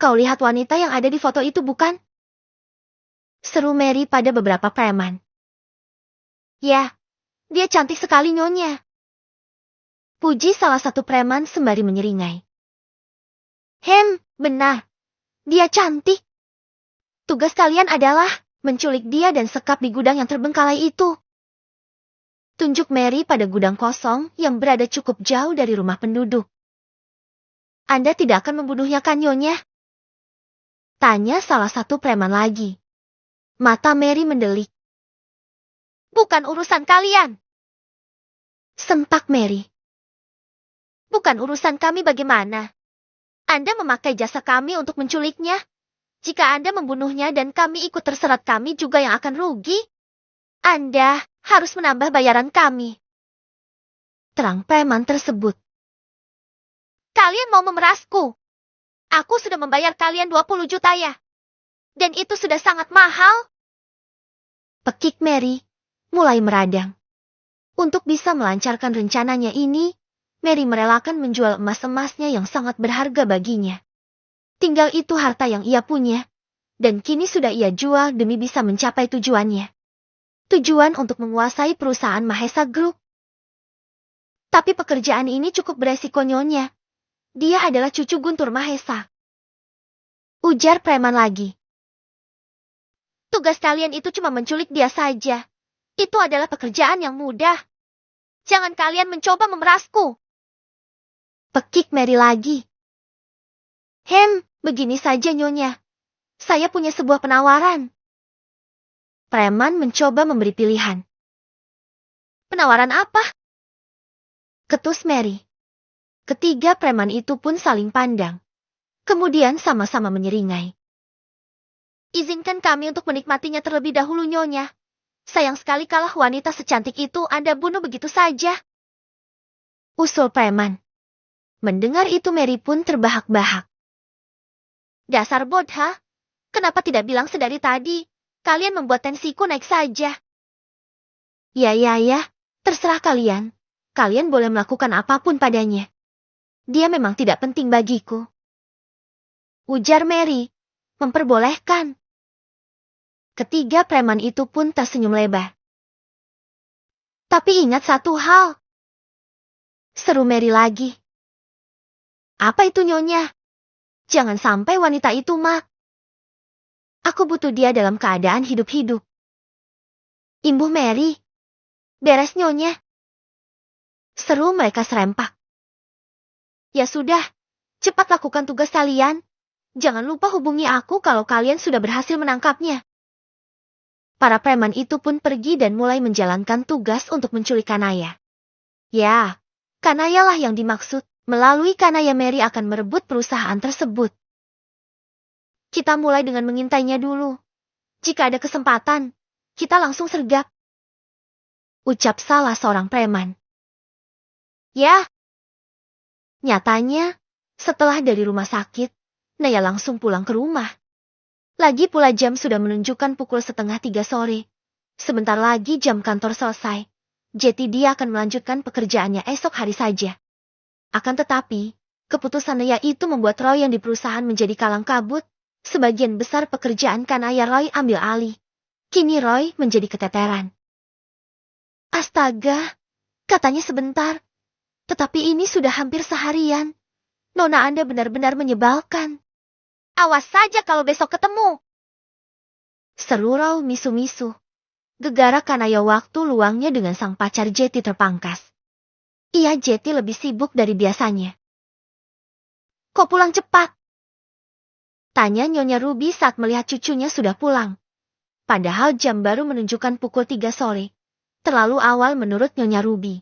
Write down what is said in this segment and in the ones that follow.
Kau lihat wanita yang ada di foto itu bukan? Seru Mary pada beberapa preman. Ya, dia cantik sekali nyonya. Puji salah satu preman sembari menyeringai. Benar. Dia cantik. Tugas kalian adalah menculik dia dan sekap di gudang yang terbengkalai itu. Tunjuk Mary pada gudang kosong yang berada cukup jauh dari rumah penduduk. Anda tidak akan membunuhnya kan nyonya? Tanya salah satu preman lagi. Mata Mary mendelik. Bukan urusan kalian. Sentak Mary. Bukan urusan kami bagaimana. Anda memakai jasa kami untuk menculiknya. Jika Anda membunuhnya dan kami ikut terserat, kami juga yang akan rugi. Anda harus menambah bayaran kami. Terang preman tersebut. Kalian mau memerasku? Aku sudah membayar kalian 20 juta ya. Dan itu sudah sangat mahal. Pekik Mary mulai meradang. Untuk bisa melancarkan rencananya ini, Mary merelakan menjual emas-emasnya yang sangat berharga baginya. Tinggal itu harta yang ia punya, dan kini sudah ia jual demi bisa mencapai tujuannya. Tujuan untuk menguasai perusahaan Mahesa Group. Tapi pekerjaan ini cukup beresiko nyonya. Dia adalah cucu Guntur Mahesa. Ujar preman lagi. Tugas kalian itu cuma menculik dia saja. Itu adalah pekerjaan yang mudah. Jangan kalian mencoba memerasku. Pekik Mary lagi. Begini saja nyonya. Saya punya sebuah penawaran. Preman mencoba memberi pilihan. Penawaran apa? Ketus Mary. Ketiga preman itu pun saling pandang. Kemudian sama-sama menyeringai. Izinkan kami untuk menikmatinya terlebih dahulu nyonya. Sayang sekali kalah wanita secantik itu Anda bunuh begitu saja. Usul preman. Mendengar itu Mary pun terbahak-bahak. Dasar bodha, kenapa tidak bilang sedari tadi? Kalian membuat tensiku naik saja. Ya, terserah kalian. Kalian boleh melakukan apapun padanya. Dia memang tidak penting bagiku. Ujar Mary, memperbolehkan. Ketiga preman itu pun tersenyum lebar. Tapi ingat satu hal. Seru Mary lagi. Apa itu nyonya? Jangan sampai wanita itu mak. Aku butuh dia dalam keadaan hidup-hidup. Imbuh Mary. Beres nyonya. Seru mereka serempak. Ya sudah, cepat lakukan tugas kalian. Jangan lupa hubungi aku kalau kalian sudah berhasil menangkapnya. Para preman itu pun pergi dan mulai menjalankan tugas untuk menculik Kanaya. Ya, Kanaya lah yang dimaksud. Melalui Kanaya Mary akan merebut perusahaan tersebut. Kita mulai dengan mengintainya dulu. Jika ada kesempatan, kita langsung sergap. Ucap salah seorang preman. Ya. Nyatanya, setelah dari rumah sakit, Naya langsung pulang ke rumah. Lagi pula jam sudah menunjukkan pukul 2:30 sore. Sebentar lagi jam kantor selesai. Jadi dia akan melanjutkan pekerjaannya esok hari saja. Akan tetapi, keputusan Naya itu membuat Roy yang di perusahaan menjadi kalang kabut. Sebagian besar pekerjaan Kanaya Roy ambil alih. Kini Roy menjadi keteteran. Astaga, katanya sebentar. Tetapi ini sudah hampir seharian. Nona Anda benar-benar menyebalkan. Awas saja kalau besok ketemu. Seru Roy misu-misu. Gegara Kanaya waktu luangnya dengan sang pacar Jetty terpangkas. Iya Jetty lebih sibuk dari biasanya. Kok pulang cepat? Tanya Nyonya Ruby saat melihat cucunya sudah pulang. Padahal jam baru menunjukkan pukul 3 sore. Terlalu awal menurut Nyonya Ruby.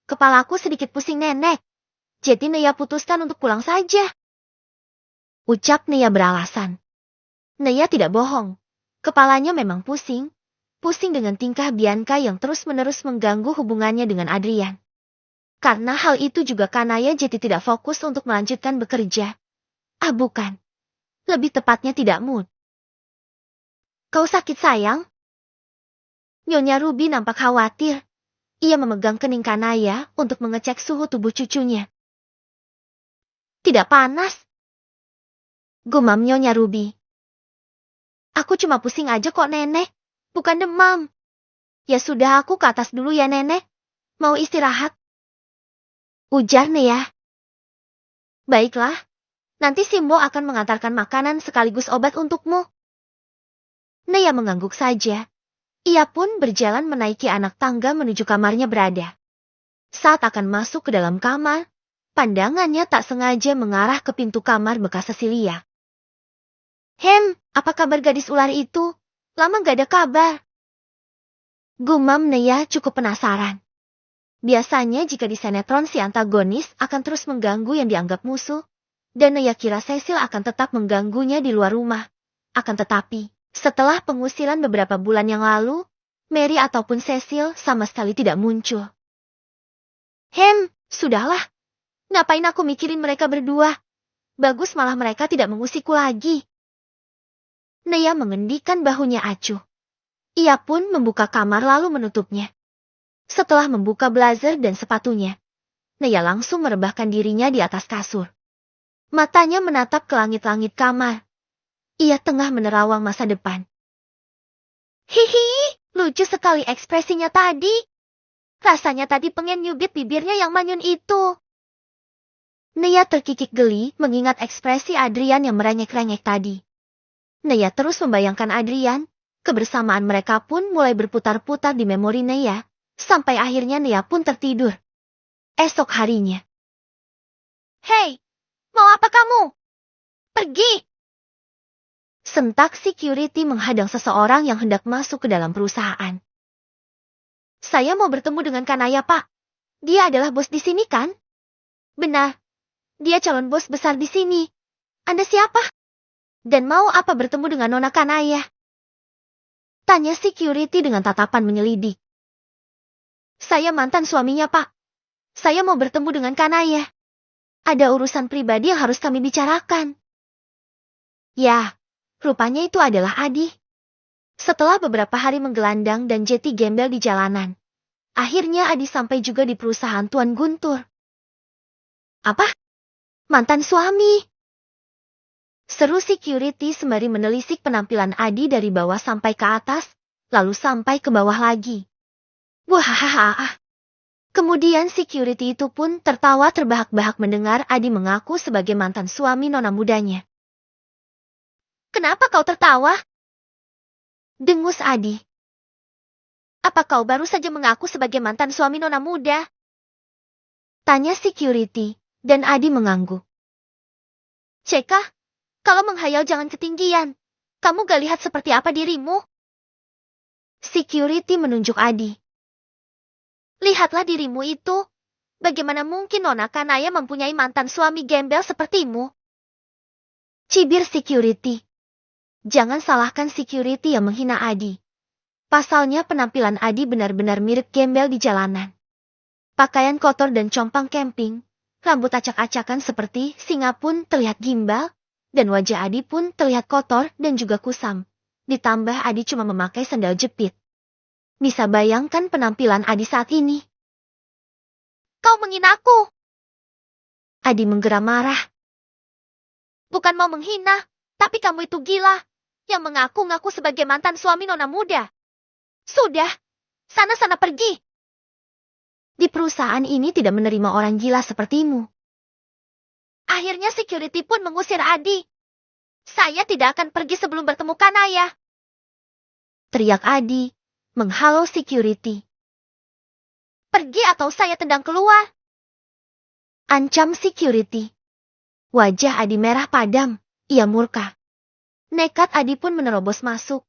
Kepalaku sedikit pusing nenek. Jadi Naya putuskan untuk pulang saja. Ucap Naya beralasan. Naya tidak bohong. Kepalanya memang pusing. Pusing dengan tingkah Bianca yang terus-menerus mengganggu hubungannya dengan Adrian. Karena hal itu juga Kanaya jadi tidak fokus untuk melanjutkan bekerja. Bukan. Lebih tepatnya tidak mood. Kau sakit sayang? Nyonya Ruby nampak khawatir. Ia memegang kening Kanaya untuk mengecek suhu tubuh cucunya. Tidak panas. Gumam Nyonya Ruby. Aku cuma pusing aja kok nenek, bukan demam. Ya sudah, aku ke atas dulu ya nenek. Mau istirahat. Ujar Nea. Baiklah, nanti Simbo akan mengantarkan makanan sekaligus obat untukmu. Nea mengangguk saja. Ia pun berjalan menaiki anak tangga menuju kamarnya berada. Saat akan masuk ke dalam kamar, pandangannya tak sengaja mengarah ke pintu kamar bekas Cecilia. Apa kabar gadis ular itu? Lama gak ada kabar. Gumam Nea cukup penasaran. Biasanya jika di sinetron si antagonis akan terus mengganggu yang dianggap musuh, dan Nea kira Cecil akan tetap mengganggunya di luar rumah. Akan tetapi, setelah pengusiran beberapa bulan yang lalu, Mary ataupun Cecil sama sekali tidak muncul. Sudahlah. Ngapain aku mikirin mereka berdua? Bagus malah mereka tidak mengusikku lagi. Nea mengendikan bahunya acuh. Ia pun membuka kamar lalu menutupnya. Setelah membuka blazer dan sepatunya, Nea langsung merebahkan dirinya di atas kasur. Matanya menatap ke langit-langit kamar. Ia tengah menerawang masa depan. Hihi, lucu sekali ekspresinya tadi. Rasanya tadi pengen nyubit bibirnya yang manyun itu. Nea terkikik geli mengingat ekspresi Adrian yang merengek-rengek tadi. Nea terus membayangkan Adrian, kebersamaan mereka pun mulai berputar-putar di memori Nea, sampai akhirnya Nea pun tertidur. Esok harinya. Hei, mau apa kamu? Pergi! Sentak security menghadang seseorang yang hendak masuk ke dalam perusahaan. Saya mau bertemu dengan Kanaya, Pak. Dia adalah bos di sini, kan? Benar. Dia calon bos besar di sini. Anda siapa? Dan mau apa bertemu dengan Nona Kanaya? Tanya security dengan tatapan menyelidik. Saya mantan suaminya, Pak. Saya mau bertemu dengan Kanaya. Ada urusan pribadi yang harus kami bicarakan. Ya, rupanya itu adalah Adi. Setelah beberapa hari menggelandang dan jeti gembel di jalanan, akhirnya Adi sampai juga di perusahaan Tuan Guntur. Apa? Mantan suami? Seru security sembari menelisik penampilan Adi dari bawah sampai ke atas, lalu sampai ke bawah lagi. Wah. Kemudian security itu pun tertawa terbahak-bahak mendengar Adi mengaku sebagai mantan suami nona mudanya. Kenapa kau tertawa? Dengus Adi. Apa kau baru saja mengaku sebagai mantan suami nona muda? Tanya security, dan Adi mengangguk. Ceka, kalau menghayal jangan ketinggian. Kamu gak lihat seperti apa dirimu? Security menunjuk Adi. Lihatlah dirimu itu. Bagaimana mungkin Nona Kanaya mempunyai mantan suami gembel sepertimu? Cibir security. Jangan salahkan security yang menghina Adi. Pasalnya penampilan Adi benar-benar mirip gembel di jalanan. Pakaian kotor dan compang camping, rambut acak-acakan seperti singa pun terlihat gimbal, dan wajah Adi pun terlihat kotor dan juga kusam. Ditambah Adi cuma memakai sandal jepit. Bisa bayangkan penampilan Adi saat ini. Kau menghina aku. Adi menggeram marah. Bukan mau menghina, tapi kamu itu gila. Yang mengaku-ngaku sebagai mantan suami nona muda. Sudah, sana-sana pergi. Di perusahaan ini tidak menerima orang gila sepertimu. Akhirnya security pun mengusir Adi. Saya tidak akan pergi sebelum bertemu Kanaya. Teriak Adi, menghalau security. Pergi atau saya tendang keluar. Ancam security. Wajah Adi merah padam, ia murka. Nekat Adi pun menerobos masuk.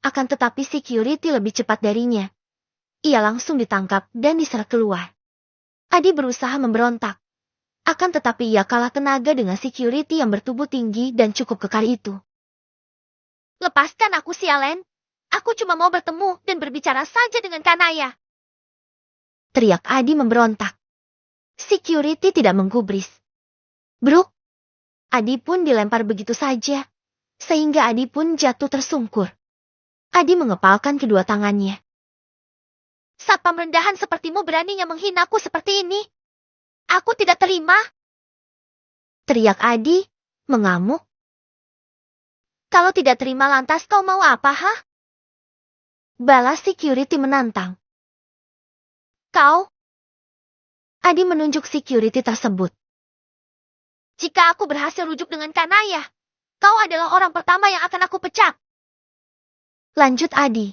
Akan tetapi security lebih cepat darinya. Ia langsung ditangkap dan diseret keluar. Adi berusaha memberontak. Akan tetapi ia kalah tenaga dengan security yang bertubuh tinggi dan cukup kekar itu. Lepaskan aku, sialen. Aku cuma mau bertemu dan berbicara saja dengan Kanaya. Teriak Adi memberontak. Security tidak menggubris. Bruk. Adi pun dilempar begitu saja. Sehingga Adi pun jatuh tersungkur. Adi mengepalkan kedua tangannya. Satpam rendahan sepertimu beraninya menghinaku seperti ini. Aku tidak terima. Teriak Adi, mengamuk. Kalau tidak terima lantas kau mau apa, hah? Balas security menantang. Kau? Adi menunjuk security tersebut. Jika aku berhasil rujuk dengan Kanaya, kau adalah orang pertama yang akan aku pecat. Lanjut Adi.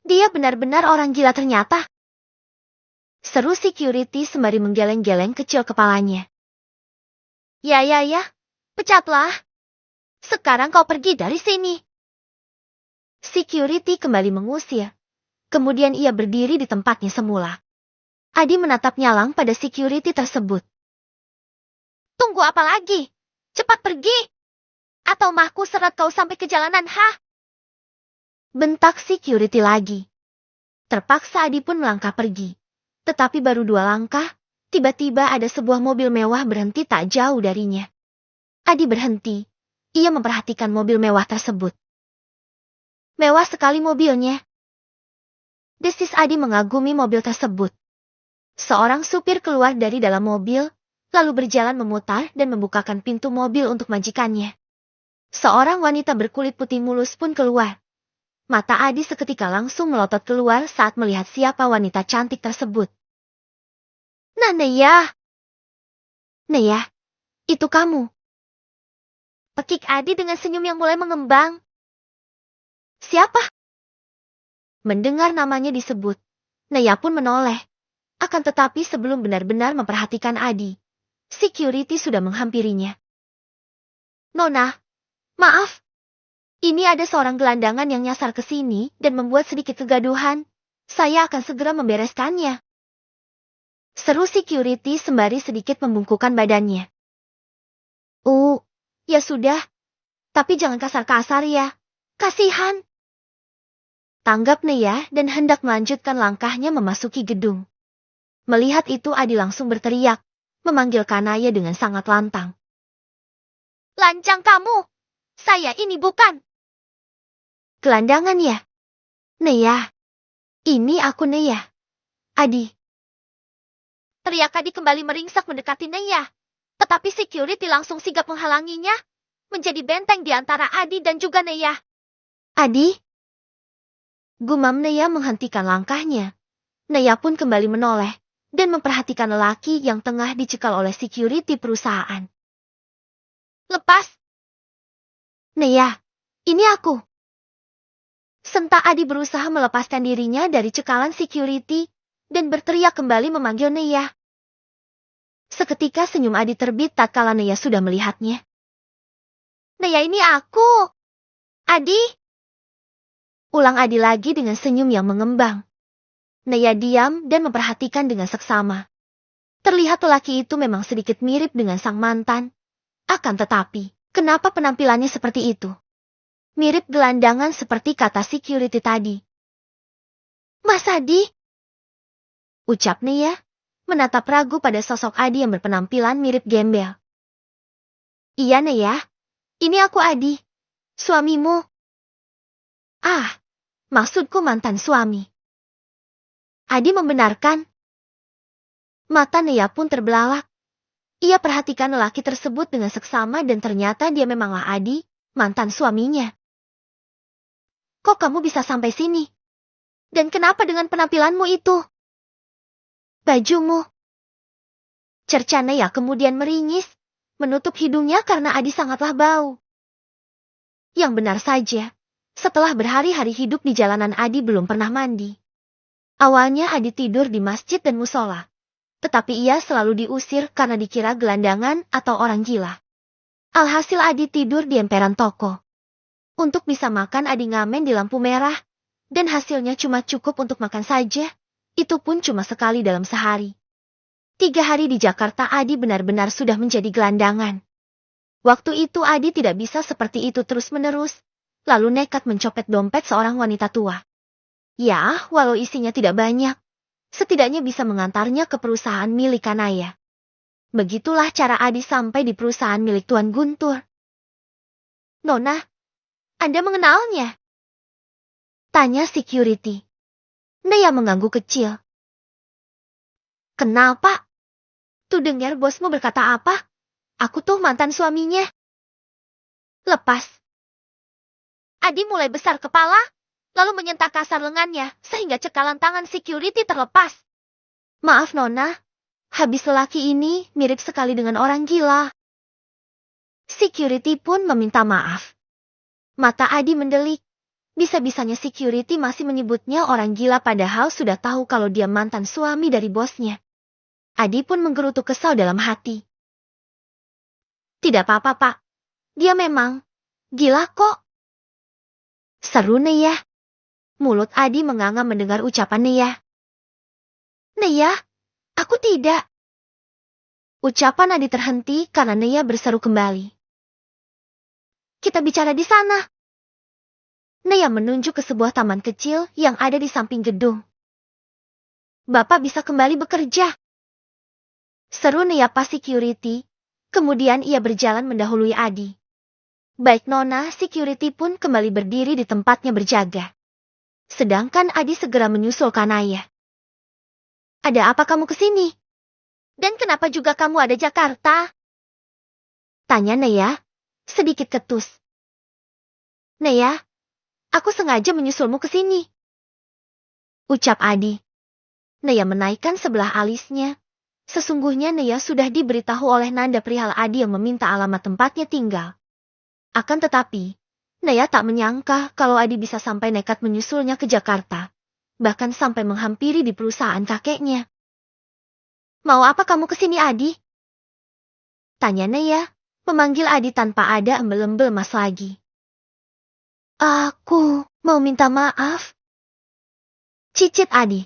Dia benar-benar orang gila ternyata. Seru security sembari menggeleng-geleng kecil kepalanya. Ya, pecatlah. Sekarang kau pergi dari sini. Security kembali mengusir. Kemudian ia berdiri di tempatnya semula. Adi menatap nyalang pada security tersebut. Tunggu apa lagi? Cepat pergi. Atau mahku seret kau sampai ke jalanan, hah? Bentak security lagi. Terpaksa Adi pun melangkah pergi. Tetapi baru 2 langkah, tiba-tiba ada sebuah mobil mewah berhenti tak jauh darinya. Adi berhenti. Ia memperhatikan mobil mewah tersebut. Mewah sekali mobilnya. Desis Adi mengagumi mobil tersebut. Seorang supir keluar dari dalam mobil, lalu berjalan memutar dan membukakan pintu mobil untuk majikannya. Seorang wanita berkulit putih mulus pun keluar. Mata Adi seketika langsung melotot keluar saat melihat siapa wanita cantik tersebut. Nah, Neya, itu kamu. Pekik Adi dengan senyum yang mulai mengembang. Siapa? Mendengar namanya disebut, Neya pun menoleh. Akan tetapi sebelum benar-benar memperhatikan Adi, security sudah menghampirinya. Nona, maaf. Ini ada seorang gelandangan yang nyasar ke sini dan membuat sedikit kegaduhan. Saya akan segera membereskannya. Seru security sembari sedikit membungkukkan badannya. Ya sudah. Tapi jangan kasar-kasar ya. Kasihan. Tanggap Neya dan hendak melanjutkan langkahnya memasuki gedung. Melihat itu Adi langsung berteriak, memanggil Kanaya dengan sangat lantang. Lancang kamu! Saya ini bukan. Gelandangan ya? Neya. Ini aku Neya. Adi. Teriak Adi kembali meringsek mendekati Neya. Tetapi security langsung sigap menghalanginya. Menjadi benteng di antara Adi dan juga Neya. Adi? Gumam Neya menghentikan langkahnya. Neya pun kembali menoleh dan memperhatikan lelaki yang tengah dicekal oleh security perusahaan. Lepas. Neya, ini aku. Sentak Adi berusaha melepaskan dirinya dari cekalan security dan berteriak kembali memanggil Neya. Seketika senyum Adi terbit tatkala Neya sudah melihatnya. Neya, ini aku. Adi. Ulang Adi lagi dengan senyum yang mengembang. Neya diam dan memperhatikan dengan seksama. Terlihat lelaki itu memang sedikit mirip dengan sang mantan. Akan tetapi, kenapa penampilannya seperti itu? Mirip gelandangan seperti kata security tadi. Mas Adi? Ucap Neya, menatap ragu pada sosok Adi yang berpenampilan mirip gembel. Iya Neya, ini aku Adi, suamimu. Maksudku mantan suami. Adi membenarkan. Mata Neya pun terbelalak. Ia perhatikan lelaki tersebut dengan seksama dan ternyata dia memanglah Adi, mantan suaminya. Kok kamu bisa sampai sini? Dan kenapa dengan penampilanmu itu? Bajumu. Cerca Neya kemudian meringis, menutup hidungnya karena Adi sangatlah bau. Yang benar saja, setelah berhari-hari hidup di jalanan Adi belum pernah mandi. Awalnya Adi tidur di masjid dan musola. Tetapi ia selalu diusir karena dikira gelandangan atau orang gila. Alhasil Adi tidur di emperan toko. Untuk bisa makan Adi ngamen di lampu merah. Dan hasilnya cuma cukup untuk makan saja. Itu pun cuma sekali dalam sehari. 3 hari di Jakarta Adi benar-benar sudah menjadi gelandangan. Waktu itu Adi tidak bisa seperti itu terus-menerus. Lalu nekat mencopet dompet seorang wanita tua. Ya, walau isinya tidak banyak. Setidaknya bisa mengantarnya ke perusahaan milik Kanaya. Begitulah cara Adi sampai di perusahaan milik Tuan Guntur. Nona, Anda mengenalnya? Tanya security. Neya mengangguk kecil. Kenal Pak? Tuh dengar bosmu berkata apa? Aku tuh mantan suaminya. Lepas. Adi mulai besar kepala, lalu menyentak kasar lengannya, sehingga cekalan tangan security terlepas. Maaf Nona, habis lelaki ini mirip sekali dengan orang gila. Security pun meminta maaf. Mata Adi mendelik. Bisa-bisanya security masih menyebutnya orang gila padahal sudah tahu kalau dia mantan suami dari bosnya. Adi pun menggerutu kesal dalam hati. Tidak apa-apa Pak, dia memang gila kok. Seru Neya. Mulut Adi menganga mendengar ucapan Neya. Neya, aku tidak. Ucapan Adi terhenti karena Neya berseru kembali. Kita bicara di sana. Neya menunjuk ke sebuah taman kecil yang ada di samping gedung. Bapak bisa kembali bekerja. Seru Neya pas security, kemudian ia berjalan mendahului Adi. Baik Nona, security pun kembali berdiri di tempatnya berjaga. Sedangkan Adi segera menyusul Kanaya. Ada apa kamu kesini? Dan kenapa juga kamu ada Jakarta? Tanya Neya, sedikit ketus. Neya, aku sengaja menyusulmu ke sini. Ucap Adi. Neya menaikkan sebelah alisnya. Sesungguhnya Neya sudah diberitahu oleh Nanda perihal Adi yang meminta alamat tempatnya tinggal. Akan tetapi, Neya tak menyangka kalau Adi bisa sampai nekat menyusulnya ke Jakarta. Bahkan sampai menghampiri di perusahaan kakeknya. Mau apa kamu ke sini Adi? Tanya Neya, memanggil Adi tanpa ada embel-embel mas lagi. Aku mau minta maaf. Cicit Adi.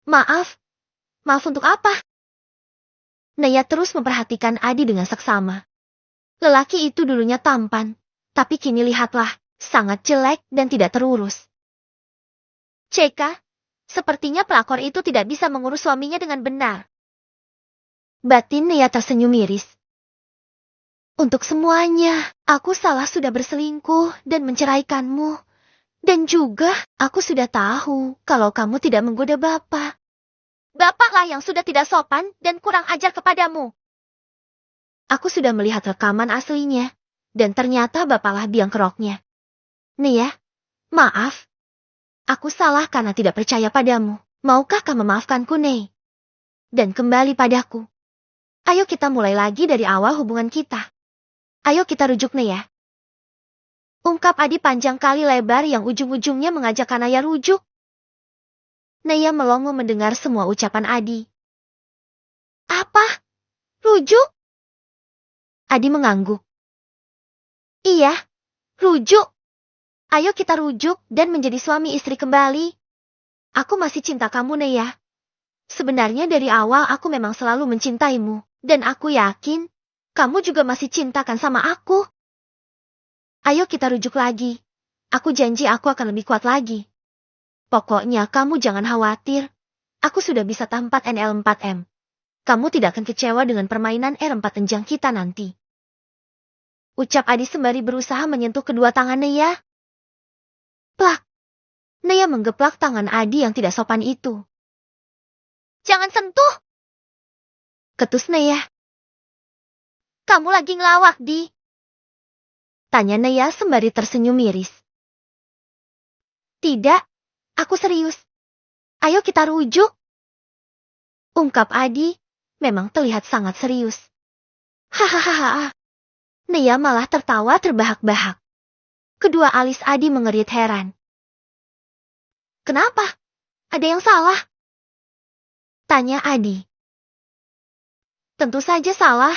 Maaf? Maaf untuk apa? Neya terus memperhatikan Adi dengan seksama. Lelaki itu dulunya tampan, tapi kini lihatlah, sangat jelek dan tidak terurus. Ceka, sepertinya pelakor itu tidak bisa mengurus suaminya dengan benar. Batin Neya tersenyum miris. Untuk semuanya, aku salah sudah berselingkuh dan menceraikanmu. Dan juga, aku sudah tahu kalau kamu tidak menggoda Bapak. Bapaklah yang sudah tidak sopan dan kurang ajar kepadamu. Aku sudah melihat rekaman aslinya, dan ternyata Bapaklah biang keroknya. Neya, maaf. Aku salah karena tidak percaya padamu. Maukah kamu memaafkanku, Nei? Dan kembali padaku. Ayo kita mulai lagi dari awal hubungan kita. Ayo kita rujuk Neya. Ungkap Adi panjang kali lebar yang ujung-ujungnya mengajak Kanaya rujuk. Neya melongo mendengar semua ucapan Adi. Apa? Rujuk? Adi mengangguk. Iya, rujuk. Ayo kita rujuk dan menjadi suami istri kembali. Aku masih cinta kamu Neya. Sebenarnya dari awal aku memang selalu mencintaimu. Dan aku yakin, kamu juga masih cintakan sama aku. Ayo kita rujuk lagi. Aku janji aku akan lebih kuat lagi. Pokoknya kamu jangan khawatir. Aku sudah bisa tampat NL4M. Kamu tidak akan kecewa dengan permainan R4 enjang kita nanti. Ucap Adi sembari berusaha menyentuh kedua tangan Neya. Plak. Neya menggeplak tangan Adi yang tidak sopan itu. Jangan sentuh. Ketus Neya. Kamu lagi ngelawak, Di? Tanya Neya sembari tersenyum miris. Tidak, aku serius. Ayo kita rujuk. Ungkap Adi, memang terlihat sangat serius. Hahaha. Neya malah tertawa terbahak-bahak. Kedua alis Adi mengerit heran. Kenapa? Ada yang salah? Tanya Adi. Tentu saja salah.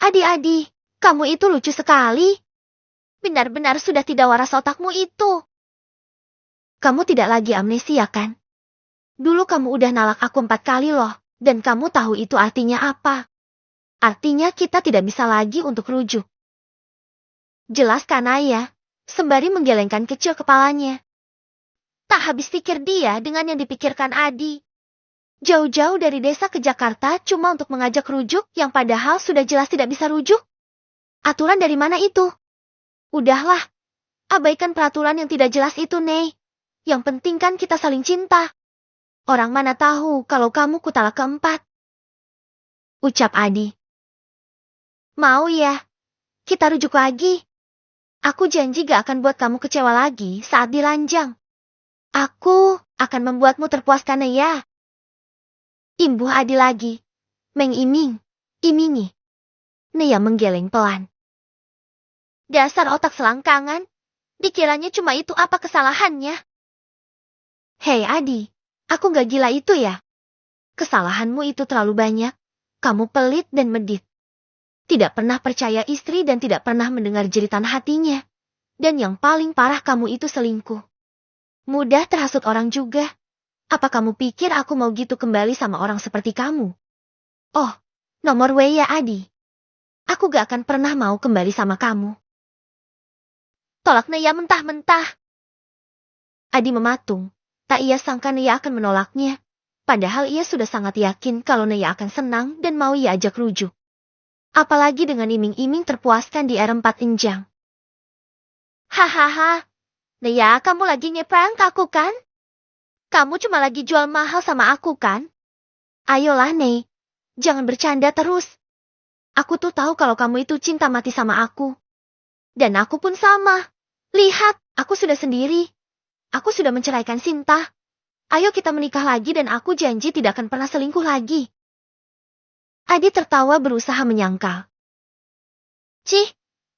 Adi, kamu itu lucu sekali. Benar-benar sudah tidak waras otakmu itu. Kamu tidak lagi amnesia kan? Dulu kamu udah nalak aku 4 kali loh, dan kamu tahu itu artinya apa. Artinya kita tidak bisa lagi untuk rujuk. Jelas Kanaya, sembari menggelengkan kecil kepalanya. Tak habis pikir dia dengan yang dipikirkan Adi. Jauh-jauh dari desa ke Jakarta cuma untuk mengajak rujuk yang padahal sudah jelas tidak bisa rujuk. Aturan dari mana itu? Udahlah, abaikan peraturan yang tidak jelas itu, Nei. Yang penting kan kita saling cinta. Orang mana tahu kalau kamu ku talak keempat. Ucap Adi. Mau ya? Kita rujuk lagi. Aku janji gak akan buat kamu kecewa lagi saat diranjang. Aku akan membuatmu terpuaskan ya. Imbuh Adi lagi. Mengiming, imingi. Nea menggeleng pelan. Dasar otak selangkangan. Dikiranya cuma itu apa kesalahannya? Hei Adi, aku gak gila itu ya. Kesalahanmu itu terlalu banyak. Kamu pelit dan medit. Tidak pernah percaya istri dan tidak pernah mendengar jeritan hatinya. Dan yang paling parah kamu itu selingkuh. Mudah terhasut orang juga. Apa kamu pikir aku mau gitu kembali sama orang seperti kamu? Oh, nomor W ya Adi. Aku gak akan pernah mau kembali sama kamu. Tolak Nea mentah-mentah. Adi mematung. Tak ia sangka Nea akan menolaknya. Padahal ia sudah sangat yakin kalau Nea akan senang dan mau ia ajak rujuk. Apalagi dengan iming-iming terpuaskan di R4 Enjang. Hahaha. Nea, kamu lagi ngeprank aku kan? Kamu cuma lagi jual mahal sama aku kan? Ayolah Nei, jangan bercanda terus. Aku tuh tahu kalau kamu itu cinta mati sama aku. Dan aku pun sama. Lihat, aku sudah sendiri. Aku sudah menceraikan Sinta. Ayo kita menikah lagi dan aku janji tidak akan pernah selingkuh lagi. Adi tertawa berusaha menyangkal. Cih,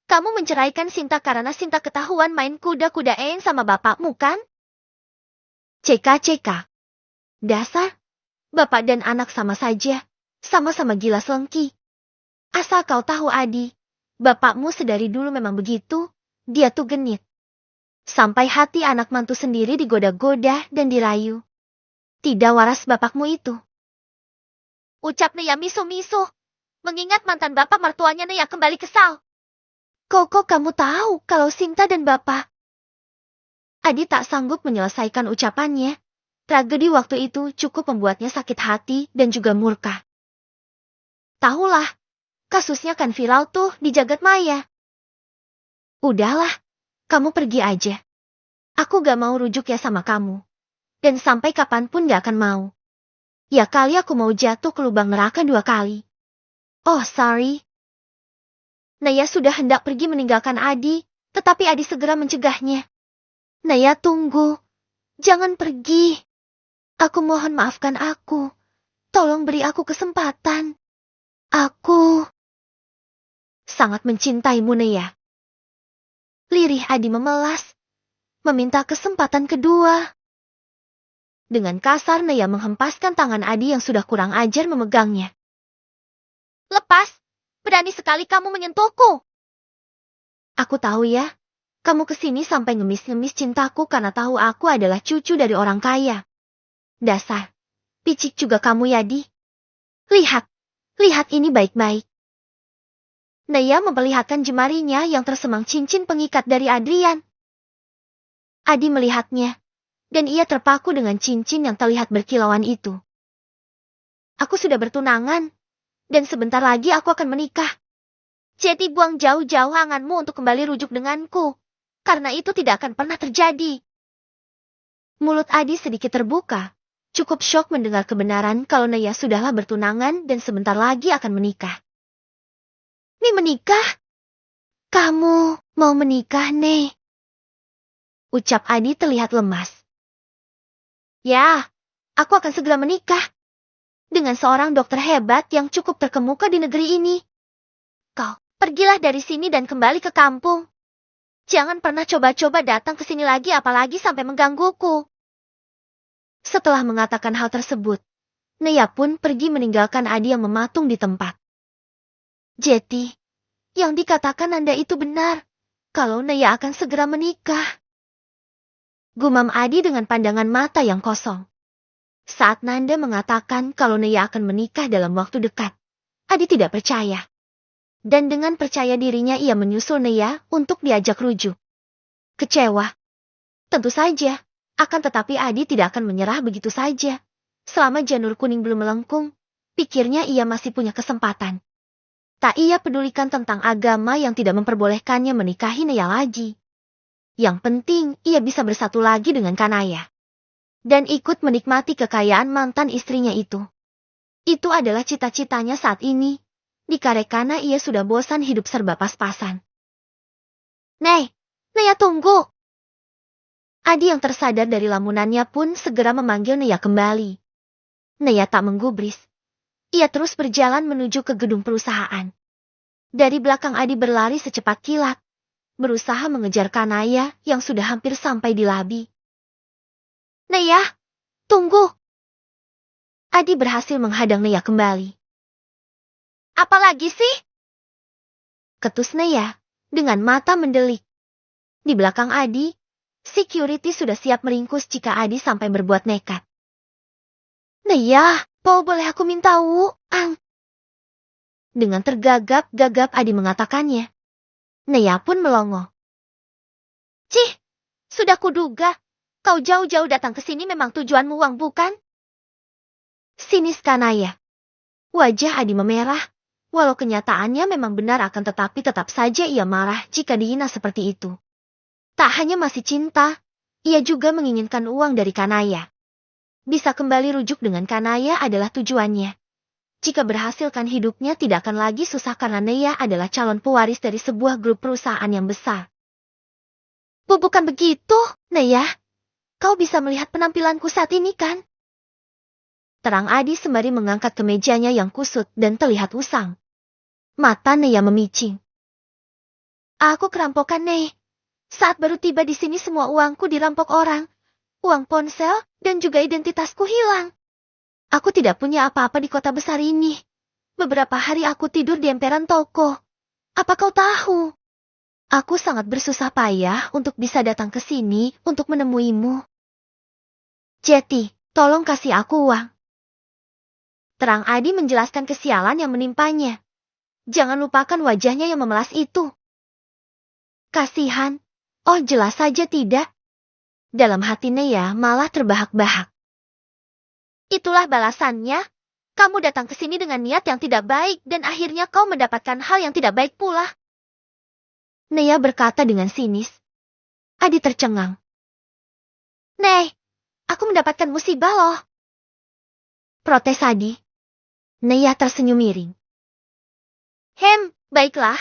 kamu menceraikan Sinta karena Sinta ketahuan main kuda-kudain sama bapakmu kan? Ceka-ceka. Dasar, bapak dan anak sama saja, sama-sama gila selengki. Asal kau tahu Adi, bapakmu sedari dulu memang begitu, dia tuh genit. Sampai hati anak mantu sendiri digoda-goda dan dirayu. Tidak waras bapakmu itu. Ucap Nea misu-misu. Mengingat mantan bapak mertuanya Nea kembali kesal. Kok kamu tahu kalau Sinta dan bapak? Adi tak sanggup menyelesaikan ucapannya. Tragedi waktu itu cukup membuatnya sakit hati dan juga murka. Tahulah, kasusnya kan viral tuh di jagat maya. Udahlah, kamu pergi aja. Aku gak mau rujuk ya sama kamu. Dan sampai kapanpun gak akan mau. Ya kali aku mau jatuh ke lubang neraka 2 kali. Oh sorry. Naya sudah hendak pergi meninggalkan Adi, tetapi Adi segera mencegahnya. Naya tunggu. Jangan pergi. Aku mohon maafkan aku. Tolong beri aku kesempatan. Aku sangat mencintaimu Naya. Lirih Adi memelas. Meminta kesempatan kedua. Dengan kasar Nea menghempaskan tangan Adi yang sudah kurang ajar memegangnya. Lepas, berani sekali kamu menyentuhku. Aku tahu ya, kamu kesini sampai ngemis-ngemis cintaku karena tahu aku adalah cucu dari orang kaya. Dasar, picik juga kamu Yadi. Lihat ini baik-baik. Nea memperlihatkan jemarinya yang tersemang cincin pengikat dari Adrian. Adi melihatnya. Dan ia terpaku dengan cincin yang terlihat berkilauan itu. Aku sudah bertunangan, dan sebentar lagi aku akan menikah. Jadi buang jauh-jauh anganmu untuk kembali rujuk denganku, karena itu tidak akan pernah terjadi. Mulut Adi sedikit terbuka, cukup syok mendengar kebenaran kalau Nea sudahlah bertunangan dan sebentar lagi akan menikah. Nih menikah? Kamu mau menikah, Nih? Ucap Adi terlihat lemas. Ya, aku akan segera menikah. Dengan seorang dokter hebat yang cukup terkemuka di negeri ini. Kau, pergilah dari sini dan kembali ke kampung. Jangan pernah coba-coba datang ke sini lagi apalagi sampai menggangguku. Setelah mengatakan hal tersebut, Nea pun pergi meninggalkan Adi yang mematung di tempat. Jeti, yang dikatakan Anda itu benar. Kalau Nea akan segera menikah. Gumam Adi dengan pandangan mata yang kosong. Saat Nanda mengatakan kalau Nea akan menikah dalam waktu dekat, Adi tidak percaya. Dan dengan percaya dirinya ia menyusul Nea untuk diajak rujuk. Kecewa. Tentu saja, akan tetapi Adi tidak akan menyerah begitu saja. Selama janur kuning belum melengkung, pikirnya ia masih punya kesempatan. Tak ia pedulikan tentang agama yang tidak memperbolehkannya menikahi Nea lagi. Yang penting, ia bisa bersatu lagi dengan Kanaya. Dan ikut menikmati kekayaan mantan istrinya itu. Itu adalah cita-citanya saat ini. Dikarenakan ia sudah bosan hidup serba pas-pasan. Naya tunggu. Adi yang tersadar dari lamunannya pun segera memanggil Naya kembali. Naya tak menggubris. Ia terus berjalan menuju ke gedung perusahaan. Dari belakang Adi berlari secepat kilat, berusaha mengejar Kanaya yang sudah hampir sampai di labi. Naya, tunggu. Adi berhasil menghadang Naya kembali. Apalagi sih? Ketus Naya dengan mata mendelik. Di belakang Adi, security sudah siap meringkus jika Adi sampai berbuat nekat. Naya, boleh aku minta uang? Dengan tergagap-gagap Adi mengatakannya. Naya pun melongo. Cih, sudah kuduga. Kau jauh-jauh datang ke sini memang tujuanmu uang bukan? Sinis Kanaya. Wajah Adi memerah. Walau kenyataannya memang benar akan tetapi tetap saja ia marah jika dihina seperti itu. Tak hanya masih cinta, ia juga menginginkan uang dari Kanaya. Bisa kembali rujuk dengan Kanaya adalah tujuannya. Jika berhasilkan hidupnya tidak akan lagi susah karena Naya adalah calon pewaris dari sebuah grup perusahaan yang besar. Bukan begitu, Naya. Kau bisa melihat penampilanku saat ini kan? Terang Adi sembari mengangkat kemejanya yang kusut dan terlihat usang. Mata Naya memicing. Aku kerampokan, Ney. Saat baru tiba di sini semua uangku dirampok orang. Uang ponsel dan juga identitasku hilang. Aku tidak punya apa-apa di kota besar ini. Beberapa hari aku tidur di emperan toko. Apa kau tahu? Aku sangat bersusah payah untuk bisa datang ke sini untuk menemuimu. Jetty, tolong kasih aku uang. Terang Adi menjelaskan kesialan yang menimpanya. Jangan lupakan wajahnya yang memelas itu. Kasihan. Oh jelas saja tidak. Dalam hati Naya malah terbahak-bahak. Itulah balasannya. Kamu datang ke sini dengan niat yang tidak baik dan akhirnya kau mendapatkan hal yang tidak baik pula. Naya berkata dengan sinis. Adi tercengang. Ney, aku mendapatkan musibah loh. Protes Adi. Naya tersenyum miring. Baiklah.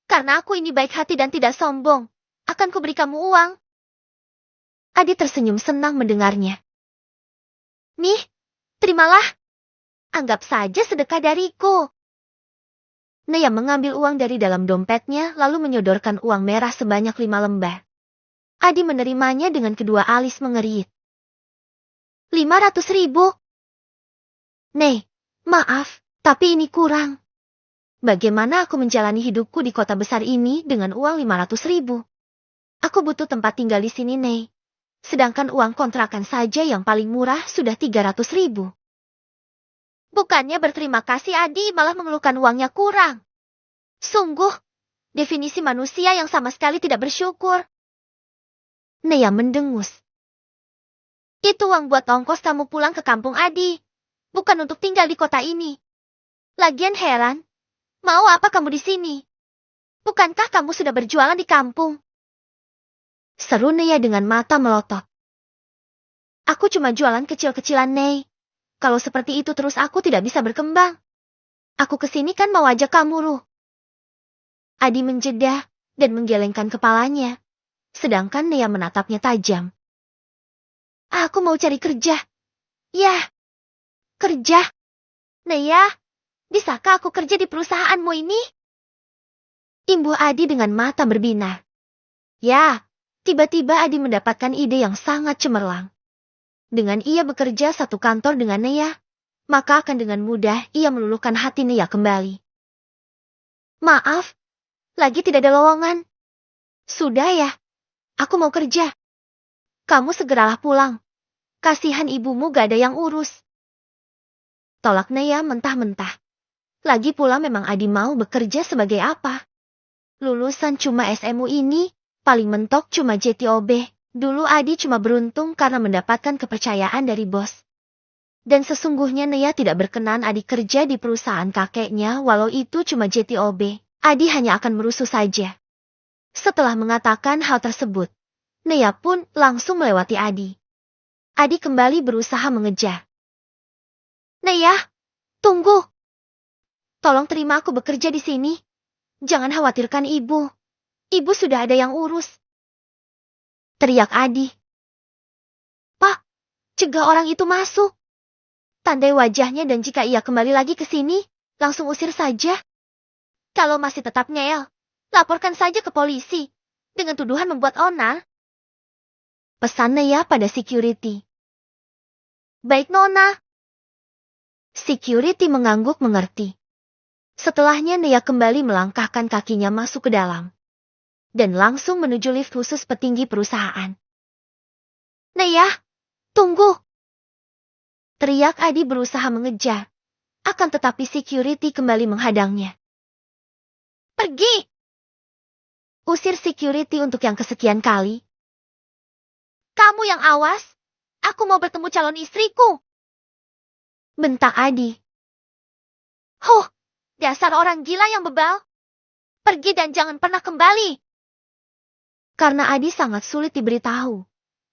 Karena aku ini baik hati dan tidak sombong. Akan kuberi kamu uang. Adi tersenyum senang mendengarnya. Nih, terimalah. Anggap saja sedekah dariku. Naya mengambil uang dari dalam dompetnya lalu menyodorkan uang merah sebanyak 5 lembar. Adi menerimanya dengan kedua alis mengerit. 500.000. Ney, maaf, tapi ini kurang. Bagaimana aku menjalani hidupku di kota besar ini dengan uang 500.000? Aku butuh tempat tinggal di sini, Ney. Sedangkan uang kontrakan saja yang paling murah sudah 300.000. Bukannya berterima kasih Adi malah mengeluhkan uangnya kurang. Sungguh, definisi manusia yang sama sekali tidak bersyukur. Naya mendengus. Itu uang buat ongkos kamu pulang ke kampung Adi. Bukan untuk tinggal di kota ini. Lagian heran. Mau apa kamu di sini? Bukankah kamu sudah berjualan di kampung? Seru Naya dengan mata melotot. Aku cuma jualan kecil-kecilan, Ney. Kalau seperti itu terus aku tidak bisa berkembang. Aku kesini kan mau ajak kamu, Ruh. Adi menjeda dan menggelengkan kepalanya. Sedangkan Naya menatapnya tajam. Aku mau cari kerja. Ya, kerja. Naya, bisakah aku kerja di perusahaanmu ini? Imbuh Adi dengan mata berbinar. Ya, tiba-tiba Adi mendapatkan ide yang sangat cemerlang. Dengan ia bekerja satu kantor dengan Naya, maka akan dengan mudah ia meluluhkan hati Naya kembali. Maaf, lagi tidak ada lowongan. Sudah ya, aku mau kerja. Kamu segeralah pulang. Kasihan ibumu gak ada yang urus. Tolak Naya mentah-mentah. Lagi pula memang Adi mau bekerja sebagai apa? Lulusan cuma SMU ini, paling mentok cuma JTOB. Dulu Adi cuma beruntung karena mendapatkan kepercayaan dari bos. Dan sesungguhnya Naya tidak berkenan Adi kerja di perusahaan kakeknya walau itu cuma JTOB. Adi hanya akan merusuh saja. Setelah mengatakan hal tersebut, Naya pun langsung melewati Adi. Adi kembali berusaha mengejar. Naya, tunggu. Tolong terima aku bekerja di sini. Jangan khawatirkan ibu. Ibu sudah ada yang urus. Teriak Adi. Pak, cegah orang itu masuk. Tandai wajahnya dan jika ia kembali lagi ke sini, langsung usir saja. Kalau masih tetap ngeyel, laporkan saja ke polisi. Dengan tuduhan membuat onar. Pesan Nea pada security. Baik Nona. Security mengangguk mengerti. Setelahnya Nea kembali melangkahkan kakinya masuk ke dalam. Dan langsung menuju lift khusus petinggi perusahaan. Nea, tunggu. Teriak Adi berusaha mengejar. Akan tetapi security kembali menghadangnya. Pergi! Usir security untuk yang kesekian kali. Kamu yang awas. Aku mau bertemu calon istriku. Bentak Adi. Huh, dasar orang gila yang bebal. Pergi dan jangan pernah kembali. Karena Adi sangat sulit diberitahu,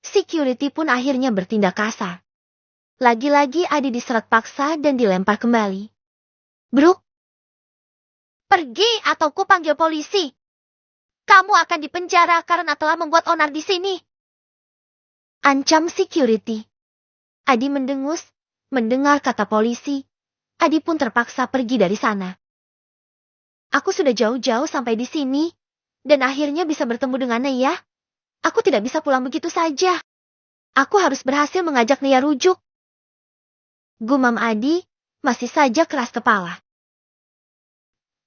security pun akhirnya bertindak kasar. Lagi-lagi Adi diseret paksa dan dilempar kembali. Bruk! Pergi atau ku panggil polisi. Kamu akan dipenjara karena telah membuat onar di sini. Ancam security. Adi mendengus, mendengar kata polisi. Adi pun terpaksa pergi dari sana. Aku sudah jauh-jauh sampai di sini. Dan akhirnya bisa bertemu dengan Nea. Aku tidak bisa pulang begitu saja. Aku harus berhasil mengajak Nea rujuk. Gumam Adi, masih saja keras kepala.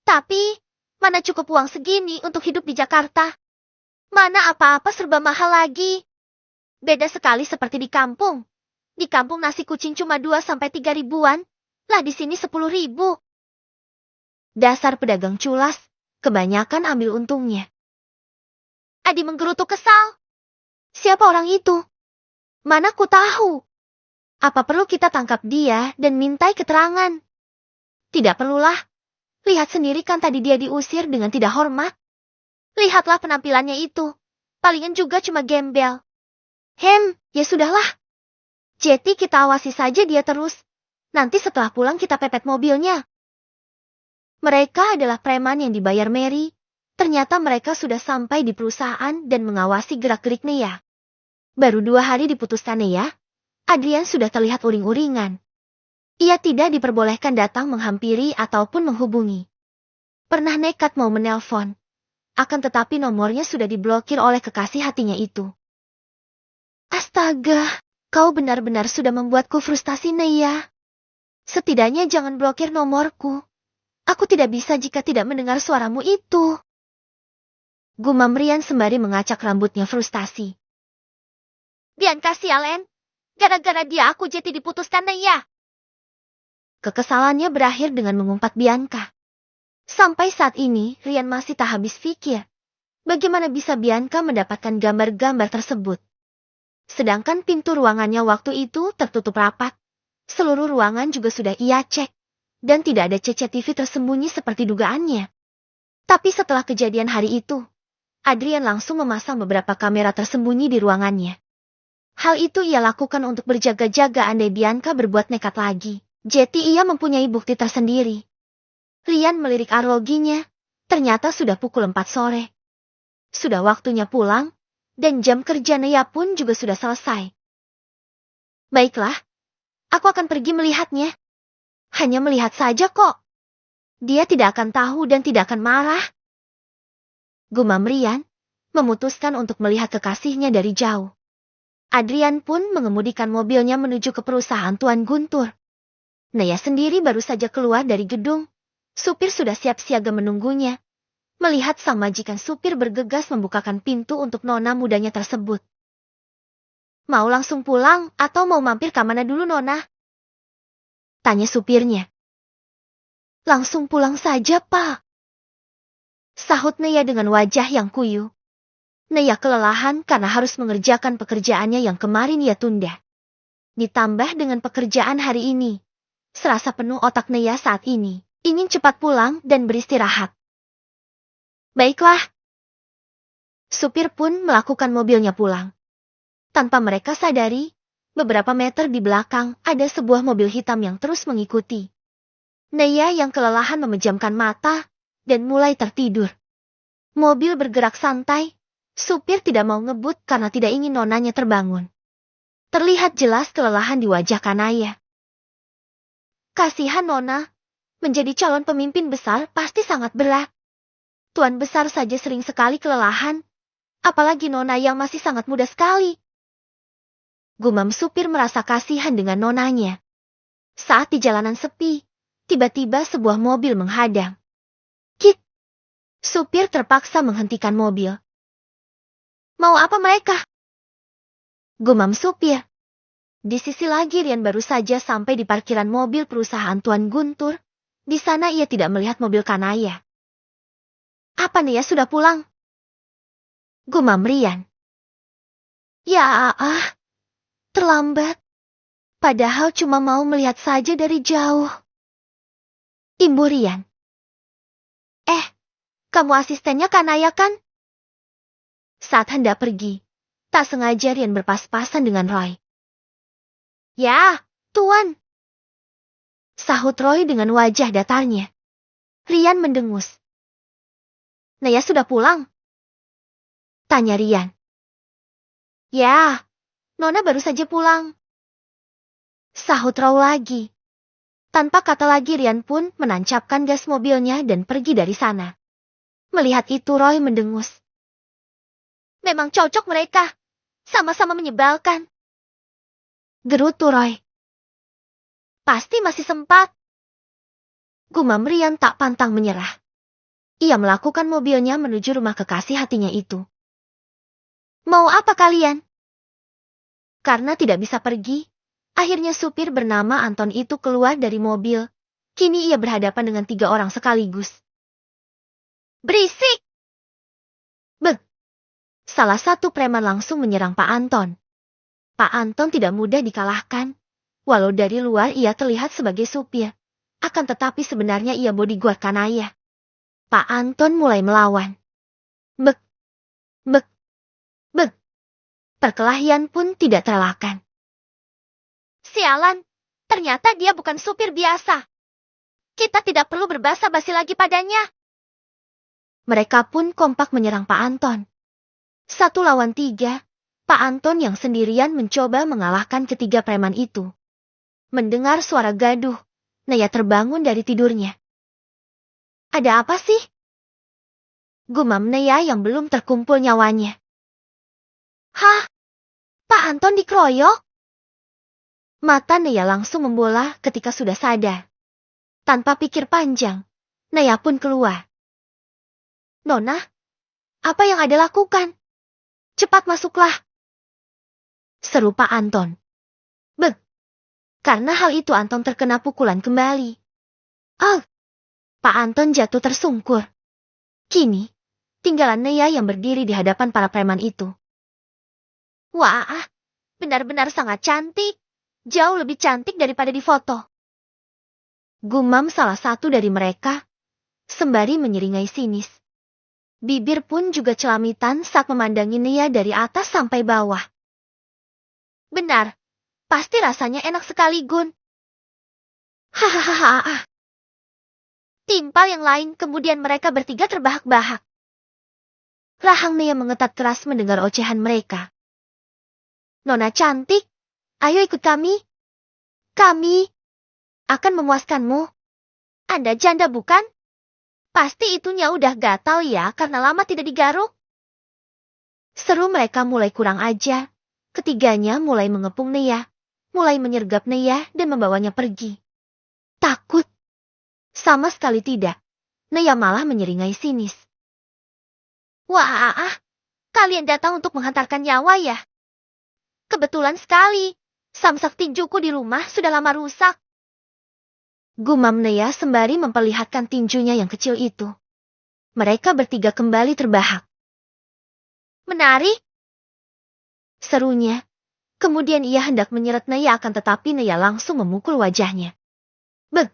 Tapi, mana cukup uang segini untuk hidup di Jakarta? Mana apa-apa serba mahal lagi. Beda sekali seperti di kampung. Di kampung nasi kucing cuma 2-3 ribuan. Lah di sini 10 ribu. Dasar pedagang culas. Kebanyakan ambil untungnya. Adi menggerutu kesal. Siapa orang itu? Mana ku tahu? Apa perlu kita tangkap dia dan mintai keterangan? Tidak perlulah. Lihat sendiri kan tadi dia diusir dengan tidak hormat. Lihatlah penampilannya itu. Palingan juga cuma gembel. Ya sudahlah. Jadi kita awasi saja dia terus. Nanti setelah pulang kita pepet mobilnya. Mereka adalah preman yang dibayar Mary. Ternyata mereka sudah sampai di perusahaan dan mengawasi gerak-gerik Nea. Baru 2 hari diputuskan Nea, Adrian sudah terlihat uring-uringan. Ia tidak diperbolehkan datang menghampiri ataupun menghubungi. Pernah nekat mau menelpon. Akan tetapi nomornya sudah diblokir oleh kekasih hatinya itu. Astaga, kau benar-benar sudah membuatku frustasi Nea. Setidaknya jangan blokir nomorku. Aku tidak bisa jika tidak mendengar suaramu itu. Gumam Rian sembari mengacak rambutnya frustasi. Bianca sialen. Gara-gara dia aku jadi diputuskan Nea. Kekesalannya berakhir dengan mengumpat Bianca. Sampai saat ini Rian masih tak habis pikir. Bagaimana bisa Bianca mendapatkan gambar-gambar tersebut. Sedangkan pintu ruangannya waktu itu tertutup rapat. Seluruh ruangan juga sudah ia cek. Dan tidak ada CCTV tersembunyi seperti dugaannya. Tapi setelah kejadian hari itu, Adrian langsung memasang beberapa kamera tersembunyi di ruangannya. Hal itu ia lakukan untuk berjaga-jaga andai Bianca berbuat nekat lagi. Jadi ia mempunyai bukti tersendiri. Rian melirik arloginya, ternyata sudah pukul 4 sore. Sudah waktunya pulang, dan jam kerja Nea pun juga sudah selesai. Baiklah, aku akan pergi melihatnya. Hanya melihat saja kok. Dia tidak akan tahu dan tidak akan marah. Gumam Rian, memutuskan untuk melihat kekasihnya dari jauh. Adrian pun mengemudikan mobilnya menuju ke perusahaan Tuan Guntur. Nea sendiri baru saja keluar dari gedung. Supir sudah siap siaga menunggunya. Melihat sang majikan supir bergegas membukakan pintu untuk nona mudanya tersebut. Mau langsung pulang atau mau mampir ke mana dulu Nona? Tanya supirnya. Langsung pulang saja, Pak. Sahut Nea dengan wajah yang kuyu. Nea kelelahan karena harus mengerjakan pekerjaannya yang kemarin ia tunda. Ditambah dengan pekerjaan hari ini. Serasa penuh otak Nea saat ini. Ingin cepat pulang dan beristirahat. Baiklah. Supir pun melakukan mobilnya pulang. Tanpa mereka sadari, beberapa meter di belakang ada sebuah mobil hitam yang terus mengikuti. Naya yang kelelahan memejamkan mata dan mulai tertidur. Mobil bergerak santai. Supir tidak mau ngebut karena tidak ingin nonanya terbangun. Terlihat jelas kelelahan di wajah Kanaya. Kasihan Nona, menjadi calon pemimpin besar pasti sangat berat. Tuan besar saja sering sekali kelelahan, apalagi Nona yang masih sangat muda sekali. Gumam supir merasa kasihan dengan nonanya. Saat di jalanan sepi, tiba-tiba sebuah mobil menghadang. Kit! Supir terpaksa menghentikan mobil. Mau apa mereka? Gumam supir. Di sisi lagi Rian baru saja sampai di parkiran mobil perusahaan Tuan Guntur. Di sana ia tidak melihat mobil Kanaya. Apa Nia sudah pulang? Gumam Rian. Ya terlambat. Padahal cuma mau melihat saja dari jauh. Imbu Rian. Kamu asistennya Kanaya kan? Saat hendak pergi, tak sengaja Rian berpas-pasan dengan Roy. Ya, Tuan. Sahut Roy dengan wajah datarnya. Rian mendengus. Naya sudah pulang? Tanya Rian. Ya, Nona baru saja pulang. Sahut Roy lagi. Tanpa kata lagi Rian pun menancapkan gas mobilnya dan pergi dari sana. Melihat itu Roy mendengus. Memang cocok mereka. Sama-sama menyebalkan. Gerutu Roy. Pasti masih sempat. Gumam Rian tak pantang menyerah. Ia melakukan mobilnya menuju rumah kekasih hatinya itu. Mau apa kalian? Karena tidak bisa pergi, akhirnya supir bernama Anton itu keluar dari mobil. Kini ia berhadapan dengan 3 orang sekaligus. Berisik! Beg! Salah satu preman langsung menyerang Pak Anton. Pak Anton tidak mudah dikalahkan. Walau dari luar ia terlihat sebagai supir. Akan tetapi sebenarnya ia bodyguard Kanaya. Pak Anton mulai melawan. Beg! Beg! Beg! Perkelahian pun tidak terelakkan. Sialan! Ternyata dia bukan supir biasa. Kita tidak perlu berbasa-basi lagi padanya. Mereka pun kompak menyerang Pak Anton. 1 lawan 3. Pak Anton yang sendirian mencoba mengalahkan ketiga preman itu. Mendengar suara gaduh, Naya terbangun dari tidurnya. Ada apa sih? Gumam Naya yang belum terkumpul nyawanya. Hah? Pak Anton dikeroyok? Mata Naya langsung membola ketika sudah sadar. Tanpa pikir panjang, Naya pun keluar. Nona, apa yang Anda lakukan? Cepat masuklah. Seru Pak Anton. Beg! Karena hal itu Anton terkena pukulan kembali. Pak Anton jatuh tersungkur. Kini, tinggalan Naya yang berdiri di hadapan para preman itu. Wah, benar-benar sangat cantik. Jauh lebih cantik daripada di foto. Gumam salah satu dari mereka, sembari menyeringai sinis. Bibir pun juga celamitan saat memandangi Naya dari atas sampai bawah. Benar, pasti rasanya enak sekali Gun. Hahaha. Timpal yang lain kemudian mereka bertiga terbahak-bahak. Rahang Naya mengetat keras mendengar ocehan mereka. Nona cantik, ayo ikut kami. Kami akan memuaskanmu. Anda janda bukan? Pasti itunya udah gatal ya karena lama tidak digaruk. Seru mereka mulai kurang ajar. Ketiganya mulai mengepung Naya, mulai menyergap Naya dan membawanya pergi. Takut? Sama sekali tidak. Naya malah menyeringai sinis. Wah, kalian datang untuk menghantarkan nyawa ya? Kebetulan sekali. Samsak tinjuku di rumah sudah lama rusak. Gumam Naya sembari memperlihatkan tinjunya yang kecil itu. Mereka bertiga kembali terbahak. Menarik? Serunya. Kemudian ia hendak menyeret Naya akan tetapi Naya langsung memukul wajahnya. Beg!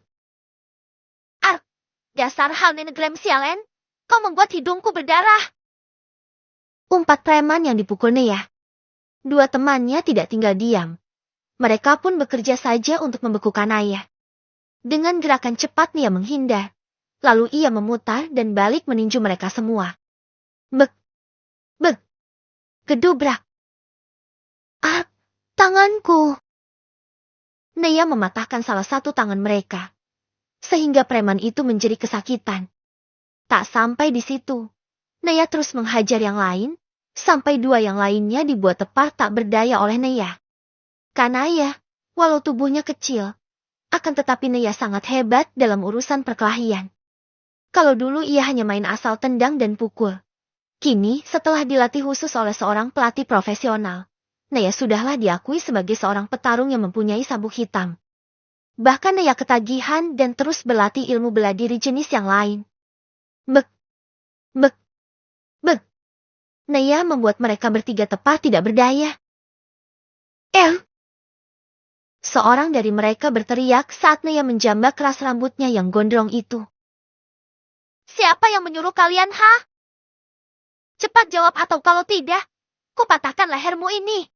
Dasar hal neneglem sialen, kau membuat hidungku berdarah. Umpat preman yang dipukul Naya. 2 temannya tidak tinggal diam. Mereka pun bekerja saja untuk membekukan Naya. Dengan gerakan cepat Nia menghindar. Lalu ia memutar dan balik meninju mereka semua. Bek. Bek. Gedubrak. Ah, tanganku. Nia mematahkan salah satu tangan mereka. Sehingga preman itu menjadi kesakitan. Tak sampai di situ. Nia terus menghajar yang lain, sampai dua yang lainnya dibuat tepar tak berdaya oleh Nia. Kanaya, walau tubuhnya kecil, akan tetapi Nia sangat hebat dalam urusan perkelahian. Kalau dulu ia hanya main asal tendang dan pukul. Kini, setelah dilatih khusus oleh seorang pelatih profesional, Nia sudahlah diakui sebagai seorang petarung yang mempunyai sabuk hitam. Bahkan Nia ketagihan dan terus berlatih ilmu bela diri jenis yang lain. Bek. Bek. Bek. Nia membuat mereka bertiga tepar tidak berdaya. Seorang dari mereka berteriak saat Nia menjambak keras rambutnya yang gondrong itu. Siapa yang menyuruh kalian, ha? Cepat jawab atau kalau tidak, kupatahkan lehermu ini.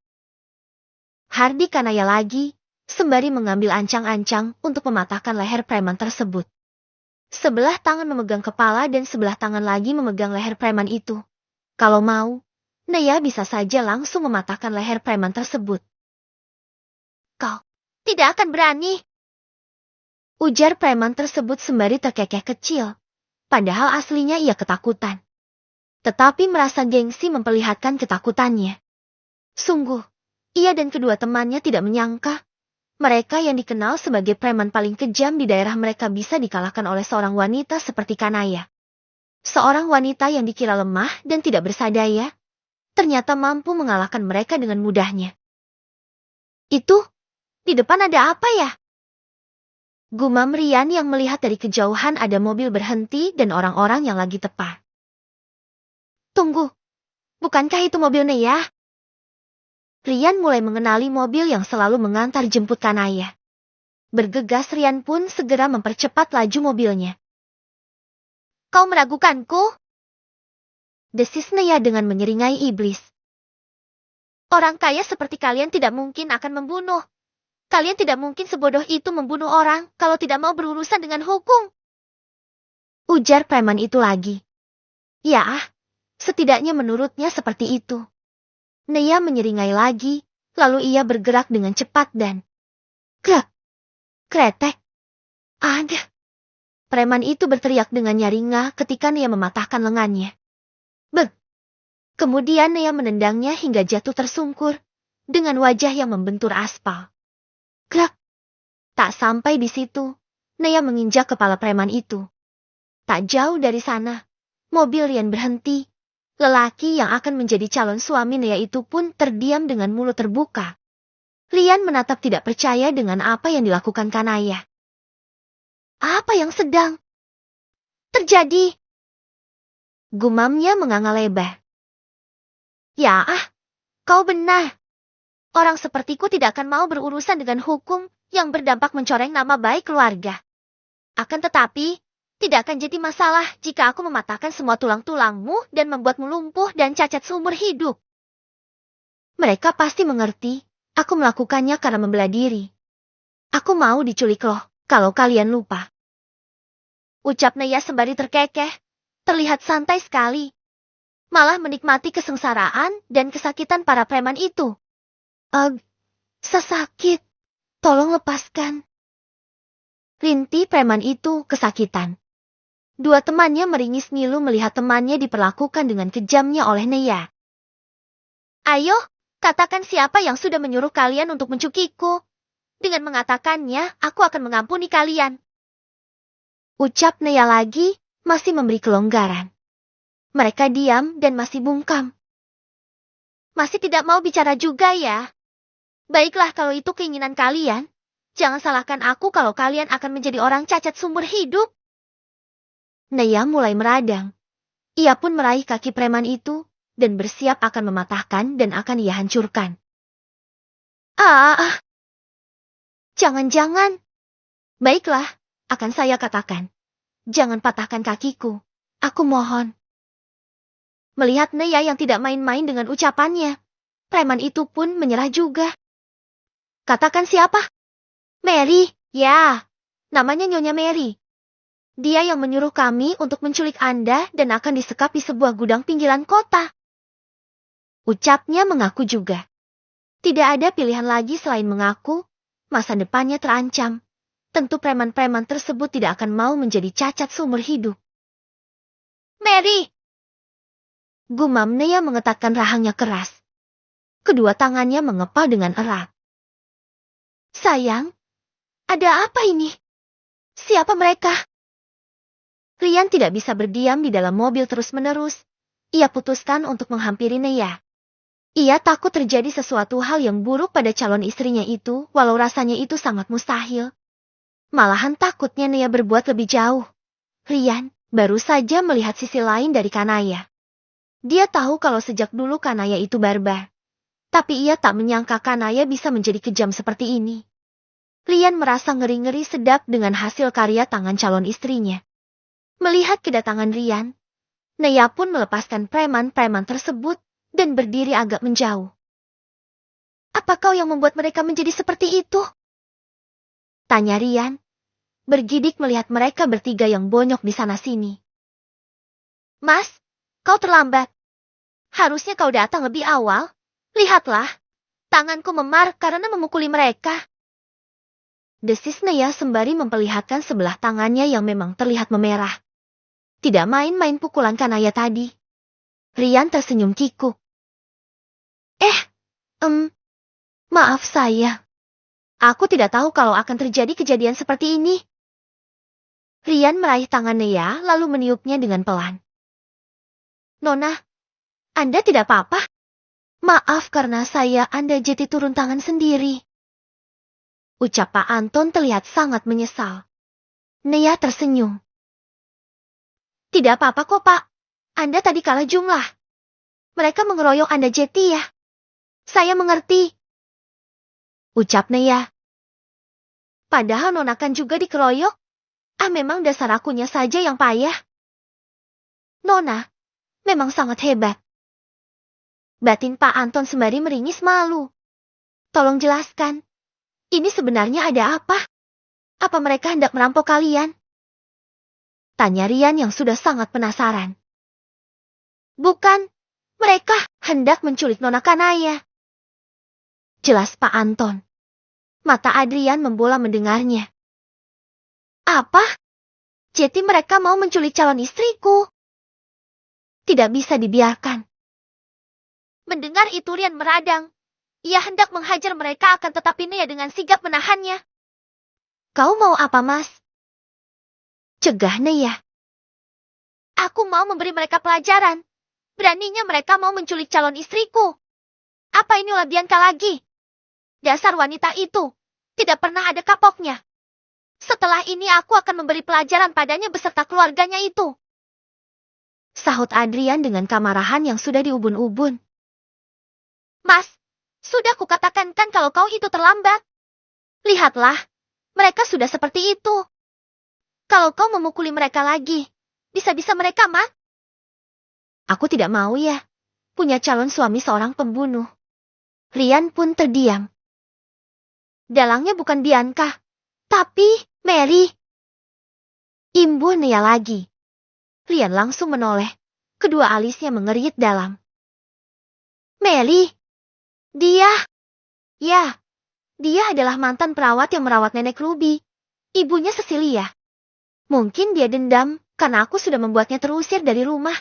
Hardi Kanaya lagi, sembari mengambil ancang-ancang untuk mematahkan leher preman tersebut. Sebelah tangan memegang kepala dan sebelah tangan lagi memegang leher preman itu. Kalau mau, Nia bisa saja langsung mematahkan leher preman tersebut. Kau tidak akan berani, ujar preman tersebut sembari terkekeh kecil. Padahal aslinya ia ketakutan. Tetapi merasa gengsi memperlihatkan ketakutannya. Sungguh, ia dan kedua temannya tidak menyangka. Mereka yang dikenal sebagai preman paling kejam di daerah mereka bisa dikalahkan oleh seorang wanita seperti Kanaya. Seorang wanita yang dikira lemah dan tidak bersadaya, ternyata mampu mengalahkan mereka dengan mudahnya. Itu, di depan ada apa ya? Gumam Rian yang melihat dari kejauhan ada mobil berhenti dan orang-orang yang lagi tepar. Tunggu, bukankah itu mobil Nia? Rian mulai mengenali mobil yang selalu mengantar jemput Kanaya. Bergegas Rian pun segera mempercepat laju mobilnya. Kau meragukanku? Desis Nia dengan menyeringai iblis. Orang kaya seperti kalian tidak mungkin akan membunuh. Kalian tidak mungkin sebodoh itu membunuh orang kalau tidak mau berurusan dengan hukum. Ujar preman itu lagi. Ya, setidaknya menurutnya seperti itu. Nia menyeringai lagi, lalu ia bergerak dengan cepat dan kretek. Ada. Preman itu berteriak dengan nyaringah ketika Nia mematahkan lengannya. Bek. Kemudian Nia menendangnya hingga jatuh tersungkur, dengan wajah yang membentur aspal. Krak. Tak sampai di situ, Nia menginjak kepala preman itu. Tak jauh dari sana, mobil Rian berhenti. Lelaki yang akan menjadi calon suami Nia itu pun terdiam dengan mulut terbuka. Rian menatap tidak percaya dengan apa yang dilakukan Kanaya. Apa yang sedang terjadi? Gumamnya menganga lebar. Ya, kau benar. Orang sepertiku tidak akan mau berurusan dengan hukum yang berdampak mencoreng nama baik keluarga. Akan tetapi, tidak akan jadi masalah jika aku mematahkan semua tulang-tulangmu dan membuatmu lumpuh dan cacat seumur hidup. Mereka pasti mengerti, aku melakukannya karena membela diri. Aku mau diculik loh, kalau kalian lupa. Ucap Nia sembari terkekeh, terlihat santai sekali. Malah menikmati kesengsaraan dan kesakitan para preman itu. Sesakit. Tolong lepaskan. Rintih preman itu kesakitan. Dua temannya meringis ngilu melihat temannya diperlakukan dengan kejamnya oleh Nia. Ayo, katakan siapa yang sudah menyuruh kalian untuk mencukiku. Dengan mengatakannya, aku akan mengampuni kalian. Ucap Nia lagi, masih memberi kelonggaran. Mereka diam dan masih bungkam. Masih tidak mau bicara juga ya? Baiklah kalau itu keinginan kalian. Jangan salahkan aku kalau kalian akan menjadi orang cacat seumur hidup. Nia mulai meradang. Ia pun meraih kaki preman itu, dan bersiap akan mematahkan dan akan ia hancurkan. Jangan-jangan. Baiklah, akan saya katakan. Jangan patahkan kakiku. Aku mohon. Melihat Nia yang tidak main-main dengan ucapannya, preman itu pun menyerah juga. Katakan siapa? Mary, ya. Namanya Nyonya Mary. Dia yang menyuruh kami untuk menculik Anda dan akan disekap di sebuah gudang pinggiran kota. Ucapnya mengaku juga. Tidak ada pilihan lagi selain mengaku, masa depannya terancam. Tentu preman-preman tersebut tidak akan mau menjadi cacat seumur hidup. Mary! Gumam Nea mengetatkan rahangnya keras. Kedua tangannya mengepal dengan erat. Sayang, ada apa ini? Siapa mereka? Rian tidak bisa berdiam di dalam mobil terus-menerus. Ia putuskan untuk menghampiri Nea. Ia takut terjadi sesuatu hal yang buruk pada calon istrinya itu, walau rasanya itu sangat mustahil. Malahan takutnya Nea berbuat lebih jauh. Rian baru saja melihat sisi lain dari Kanaya. Dia tahu kalau sejak dulu Kanaya itu barbar. Tapi ia tak menyangka Kanaya bisa menjadi kejam seperti ini. Rian merasa ngeri-ngeri sedap dengan hasil karya tangan calon istrinya. Melihat kedatangan Rian, Nea pun melepaskan preman-preman tersebut dan berdiri agak menjauh. Apa kau yang membuat mereka menjadi seperti itu? Tanya Rian, bergidik melihat mereka bertiga yang bonyok di sana-sini. Mas, kau terlambat. Harusnya kau datang lebih awal. Lihatlah, tanganku memar karena memukuli mereka. Desis Nea sembari memperlihatkan sebelah tangannya yang memang terlihat memerah. Tidak main-main pukulan Kanaya tadi. Rian tersenyum kikuk. Maaf saya. Aku tidak tahu kalau akan terjadi kejadian seperti ini. Rian meraih tangan Nea lalu meniupnya dengan pelan. Nona, Anda tidak apa-apa? Maaf karena Anda jadi turun tangan sendiri. Ucap Pak Anton terlihat sangat menyesal. Nea tersenyum. Tidak apa-apa kok Pak. Anda tadi kalah jumlah. Mereka mengeroyok Anda Jeti ya. Saya mengerti. Ucap Nea. Padahal Nona kan juga dikeroyok. Memang dasar akunya saja yang payah. Nona, memang sangat hebat. Batin Pak Anton sembari meringis malu. Tolong jelaskan. Ini sebenarnya ada apa? Apa mereka hendak merampok kalian? Tanya Rian yang sudah sangat penasaran. Bukan, mereka hendak menculik Nona Kanaya. Jelas Pak Anton. Mata Adrian membola mendengarnya. Apa? Jadi mereka mau menculik calon istriku? Tidak bisa dibiarkan. Mendengar itu Rian meradang. Ia hendak menghajar mereka akan tetapi Nea dengan sigap menahannya. Kau mau apa mas? Cegah Nea. Aku mau memberi mereka pelajaran. Beraninya mereka mau menculik calon istriku. Apa ini ulah Bianca lagi? Dasar wanita itu. Tidak pernah ada kapoknya. Setelah ini aku akan memberi pelajaran padanya beserta keluarganya itu. Sahut Adrian dengan kemarahan yang sudah diubun-ubun. Mas, sudah kukatakan kan kalau kau itu terlambat. Lihatlah, mereka sudah seperti itu. Kalau kau memukuli mereka lagi, bisa-bisa mereka mati. Aku tidak mau ya, punya calon suami seorang pembunuh. Rian pun terdiam. Dalangnya bukan Bianca, tapi Mary. Imbuh Nea lagi. Rian langsung menoleh, kedua alisnya mengerit dalam. Mary? Dia adalah mantan perawat yang merawat nenek Ruby, ibunya Cecilia. Mungkin dia dendam karena aku sudah membuatnya terusir dari rumah.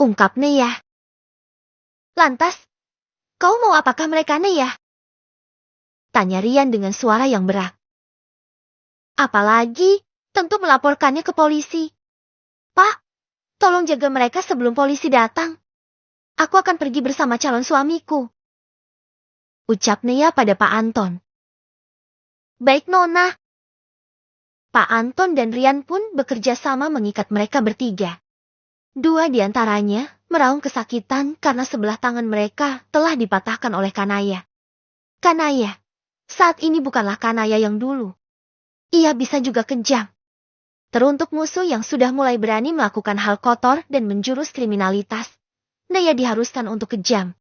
Ungkap Nea. Lantas, kau mau apakah mereka Nea? Tanya Rian dengan suara yang berat. Apalagi, tentu melaporkannya ke polisi. Pak, tolong jaga mereka sebelum polisi datang. Aku akan pergi bersama calon suamiku. Ucap Nea pada Pak Anton. Baik Nona. Pak Anton dan Rian pun bekerja sama mengikat mereka bertiga. Dua di antaranya meraung kesakitan karena sebelah tangan mereka telah dipatahkan oleh Kanaya. Kanaya, saat ini bukanlah Kanaya yang dulu. Ia bisa juga kejam. Teruntuk musuh yang sudah mulai berani melakukan hal kotor dan menjurus kriminalitas, Nea diharuskan untuk kejam.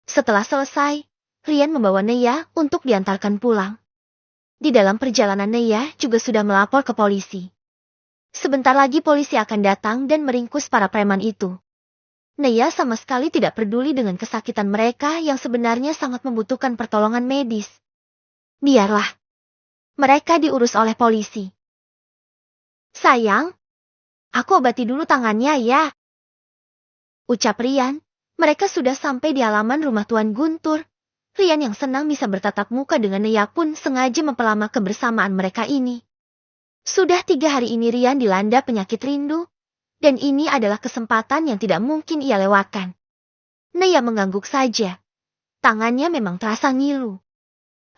Setelah selesai, Rian membawa Nea untuk diantarkan pulang. Di dalam perjalanan Neya juga sudah melapor ke polisi. Sebentar lagi polisi akan datang dan meringkus para preman itu. Neya sama sekali tidak peduli dengan kesakitan mereka yang sebenarnya sangat membutuhkan pertolongan medis. Biarlah. Mereka diurus oleh polisi. Sayang, aku obati dulu tangannya ya. Ucap Rian. Mereka sudah sampai di halaman rumah Tuan Guntur. Rian yang senang bisa bertatap muka dengan Neya pun sengaja memperlama kebersamaan mereka ini. Sudah 3 hari ini Rian dilanda penyakit rindu. Dan ini adalah kesempatan yang tidak mungkin ia lewatkan. Neya mengangguk saja. Tangannya memang terasa ngilu.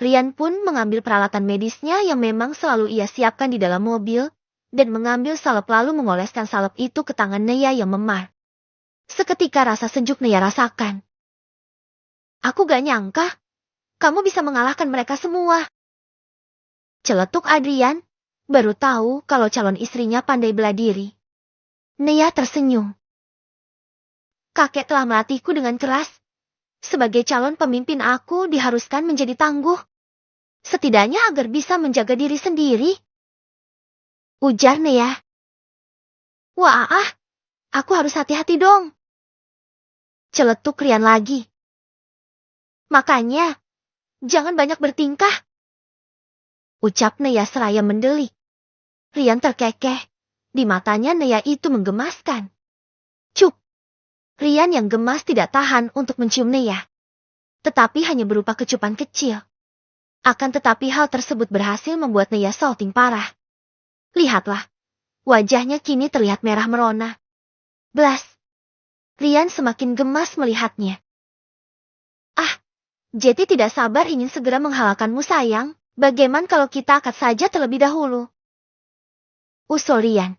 Rian pun mengambil peralatan medisnya yang memang selalu ia siapkan di dalam mobil, dan mengambil salep lalu mengoleskan salep itu ke tangan Neya yang memar. Seketika rasa sejuk Neya rasakan. Aku gak nyangka, kamu bisa mengalahkan mereka semua. Celetuk Adrian, baru tahu kalau calon istrinya pandai bela diri. Neya tersenyum. Kakek telah melatihku dengan keras. Sebagai calon pemimpin aku diharuskan menjadi tangguh. Setidaknya agar bisa menjaga diri sendiri. Ujar Neya. Wah, aku harus hati-hati dong. Celetuk Rian lagi. Makanya, jangan banyak bertingkah. Ucap Neya seraya mendelik. Rian terkekeh. Di matanya Neya itu menggemaskan. Cup. Rian yang gemas tidak tahan untuk mencium Neya. Tetapi hanya berupa kecupan kecil. Akan tetapi hal tersebut berhasil membuat Neya salting parah. Lihatlah. Wajahnya kini terlihat merah merona. Blas. Rian semakin gemas melihatnya. Jeti tidak sabar ingin segera menghalalkanmu sayang. Bagaimana kalau kita akad saja terlebih dahulu? Usul Rian.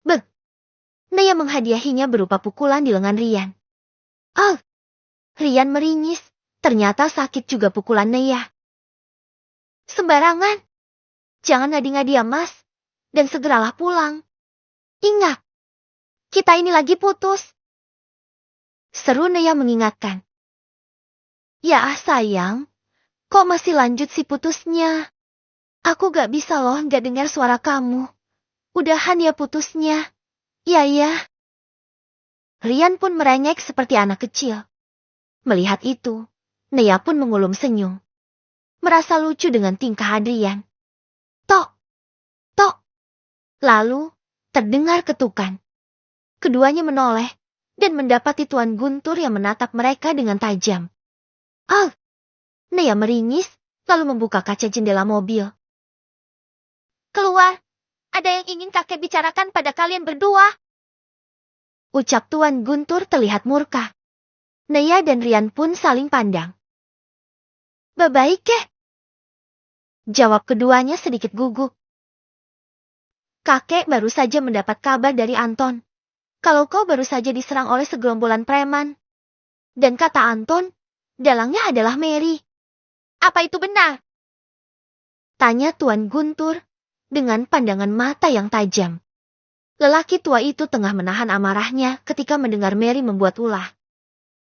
Beg. Neya menghadiahinya berupa pukulan di lengan Rian. Rian meringis. Ternyata sakit juga pukulan Neya. Sembarangan. Jangan ngadi-ngadi ya mas. Dan segeralah pulang. Ingat. Kita ini lagi putus. Seru Neya mengingatkan. Ya sayang. Kok masih lanjut si putusnya? Aku gak bisa loh gak dengar suara kamu. Udahan ya putusnya. Ya. Rian pun merengek seperti anak kecil. Melihat itu, Neya pun mengulum senyum. Merasa lucu dengan tingkah Adrian. Tok. Lalu, terdengar ketukan. Keduanya menoleh, dan mendapati Tuan Guntur yang menatap mereka dengan tajam. Neya meringis, lalu membuka kaca jendela mobil. Keluar. Ada yang ingin kakek bicarakan pada kalian berdua. Ucap Tuan Guntur terlihat murka. Neya dan Rian pun saling pandang. Baik kek. Jawab keduanya sedikit gugup. Kakek baru saja mendapat kabar dari Anton. Kalau kau baru saja diserang oleh segerombolan preman. Dan kata Anton, dalangnya adalah Mary. Apa itu benar? Tanya Tuan Guntur dengan pandangan mata yang tajam. Lelaki tua itu tengah menahan amarahnya ketika mendengar Mary membuat ulah.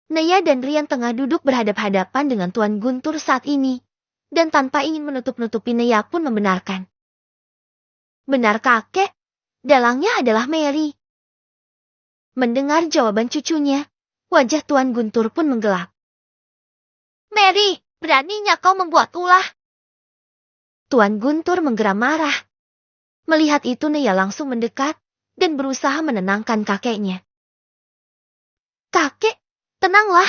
Neya dan Rian tengah duduk berhadap-hadapan dengan Tuan Guntur saat ini, dan tanpa ingin menutup-nutupi Neya pun membenarkan. Benar kakek, dalangnya adalah Mary. Mendengar jawaban cucunya, wajah Tuan Guntur pun menggelap. Mary, beraninya kau membuat ulah. Tuan Guntur menggeram marah. Melihat itu Neya langsung mendekat dan berusaha menenangkan kakeknya. Kakek, tenanglah.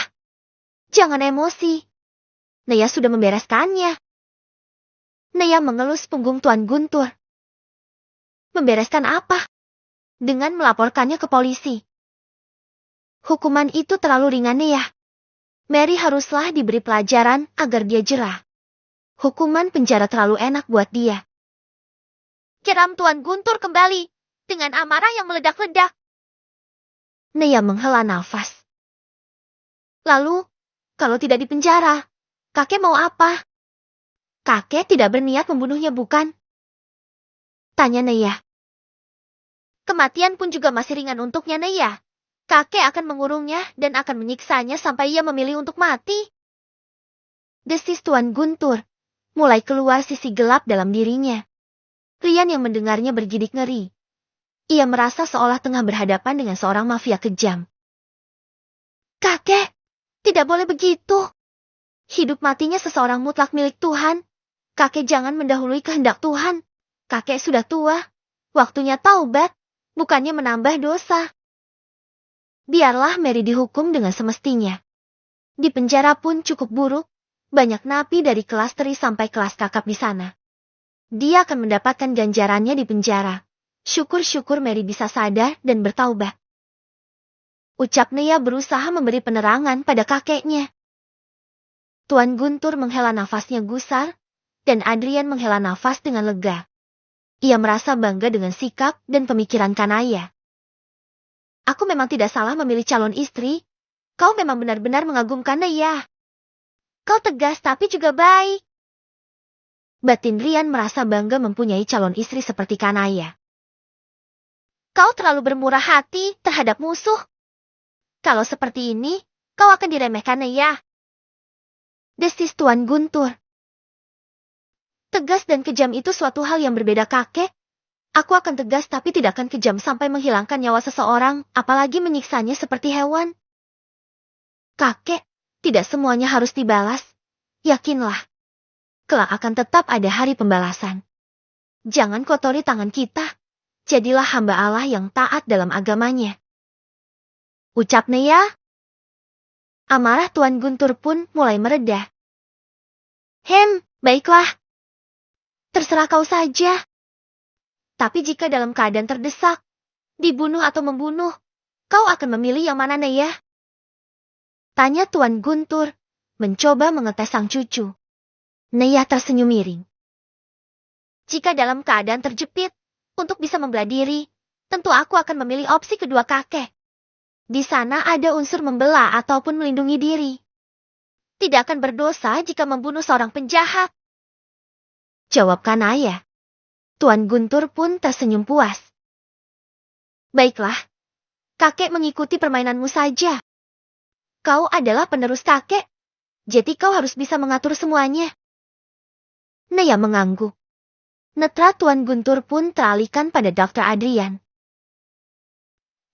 Jangan emosi. Neya sudah membereskannya. Neya mengelus punggung Tuan Guntur. Membereskan apa? Dengan melaporkannya ke polisi. Hukuman itu terlalu ringan Neya. Mary haruslah diberi pelajaran agar dia jerah. Hukuman penjara terlalu enak buat dia. Geram Tuan Guntur kembali, dengan amarah yang meledak-ledak. Neya menghela nafas. Lalu, kalau tidak dipenjara, kakek mau apa? Kakek tidak berniat membunuhnya bukan? Tanya Neya. Kematian pun juga masih ringan untuknya Neya. Kakek akan mengurungnya dan akan menyiksanya sampai ia memilih untuk mati. Desis Tuan Guntur. mulai keluar sisi gelap dalam dirinya. Rian yang mendengarnya bergidik ngeri. Ia merasa seolah tengah berhadapan dengan seorang mafia kejam. Kakek, tidak boleh begitu. Hidup matinya seseorang mutlak milik Tuhan. Kakek jangan mendahului kehendak Tuhan. Kakek sudah tua. Waktunya taubat, bukannya menambah dosa. Biarlah Mary dihukum dengan semestinya. Di penjara pun cukup buruk. Banyak napi dari kelas teri sampai kelas kakap di sana. Dia akan mendapatkan ganjarannya di penjara. Syukur-syukur Mary bisa sadar dan bertaubat. Ucap Nia berusaha memberi penerangan pada kakeknya. Tuan Guntur menghela nafasnya gusar, dan Adrian menghela nafas dengan lega. Ia merasa bangga dengan sikap dan pemikiran Kanaya. Aku memang tidak salah memilih calon istri. Kau memang benar-benar mengagumkan Nia. Kau tegas tapi juga baik. Batin Rian merasa bangga mempunyai calon istri seperti Kanaya. Kau terlalu bermurah hati terhadap musuh. Kalau seperti ini, kau akan diremehkan Nia. Desis Tuan Guntur. Tegas dan kejam itu suatu hal yang berbeda kakek. Aku akan tegas tapi tidak akan kejam sampai menghilangkan nyawa seseorang, apalagi menyiksanya seperti hewan. Kakek, tidak semuanya harus dibalas. Yakinlah. Kelak akan tetap ada hari pembalasan. Jangan kotori tangan kita. Jadilah hamba Allah yang taat dalam agamanya. Ucap Nia. Amarah Tuan Guntur pun mulai mereda. Baiklah. Terserah kau saja. Tapi jika dalam keadaan terdesak, dibunuh atau membunuh, kau akan memilih yang mana Nia? Tanya Tuan Guntur, mencoba mengetes sang cucu. Nia tersenyum miring. Jika dalam keadaan terjepit, untuk bisa membela diri, tentu aku akan memilih opsi kedua kakek. Di sana ada unsur membela ataupun melindungi diri. Tidak akan berdosa jika membunuh seorang penjahat. Jawab Kanaya. Tuan Guntur pun tersenyum puas. Baiklah, kakek mengikuti permainanmu saja. Kau adalah penerus kakek, jadi kau harus bisa mengatur semuanya. Nia mengangguk. Netra Tuan Guntur pun teralihkan pada Dr. Adrian.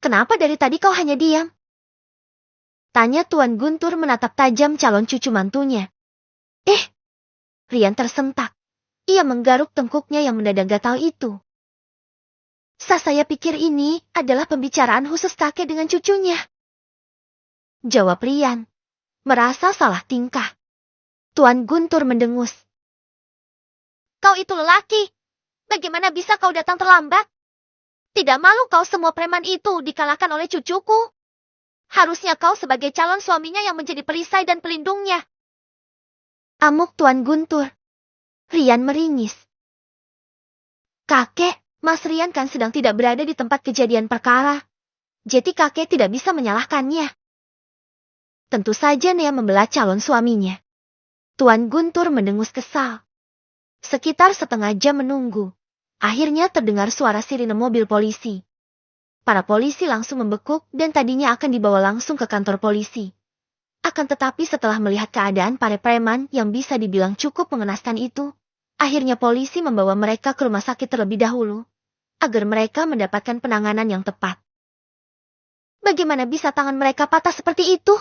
Kenapa dari tadi kau hanya diam? Tanya Tuan Guntur menatap tajam calon cucu mantunya. Rian tersentak. Ia menggaruk tengkuknya yang mendadak gatal itu. Saya pikir ini adalah pembicaraan khusus kakek dengan cucunya. Jawab Rian. Merasa salah tingkah. Tuan Guntur mendengus. Kau itu lelaki. Bagaimana bisa kau datang terlambat? Tidak malu kau semua preman itu dikalahkan oleh cucuku? Harusnya kau sebagai calon suaminya yang menjadi perisai dan pelindungnya. Amuk Tuan Guntur. Rian meringis. Kakek, Mas Rian kan sedang tidak berada di tempat kejadian perkara. Jadi kakek tidak bisa menyalahkannya. Tentu saja Nia membela calon suaminya. Tuan Guntur mendengus kesal. Sekitar setengah jam menunggu. Akhirnya terdengar suara sirine mobil polisi. Para polisi langsung membekuk dan tadinya akan dibawa langsung ke kantor polisi. Akan tetapi setelah melihat keadaan para preman yang bisa dibilang cukup mengenaskan itu, akhirnya polisi membawa mereka ke rumah sakit terlebih dahulu, agar mereka mendapatkan penanganan yang tepat. Bagaimana bisa tangan mereka patah seperti itu?